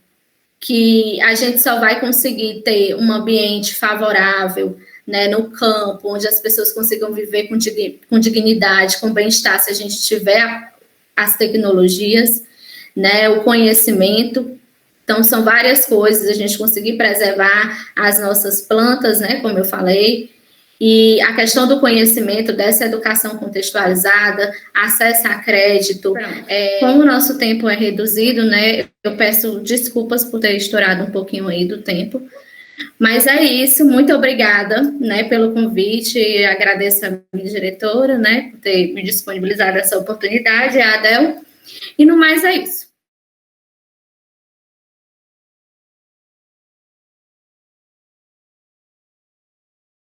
[SPEAKER 1] que a gente só vai conseguir ter um ambiente favorável, né, no campo, onde as pessoas consigam viver com dignidade, com bem-estar, se a gente tiver as tecnologias, né, o conhecimento. Então, são várias coisas, a gente conseguir preservar as nossas plantas, né, como eu falei, e a questão do conhecimento, dessa educação contextualizada, acesso a crédito. Como o nosso tempo é reduzido, né, eu peço desculpas por ter estourado um pouquinho aí do tempo, mas é isso, muito obrigada, né, pelo convite, agradeço a minha diretora, né, por ter me disponibilizado essa oportunidade, a Adel, e no mais é isso.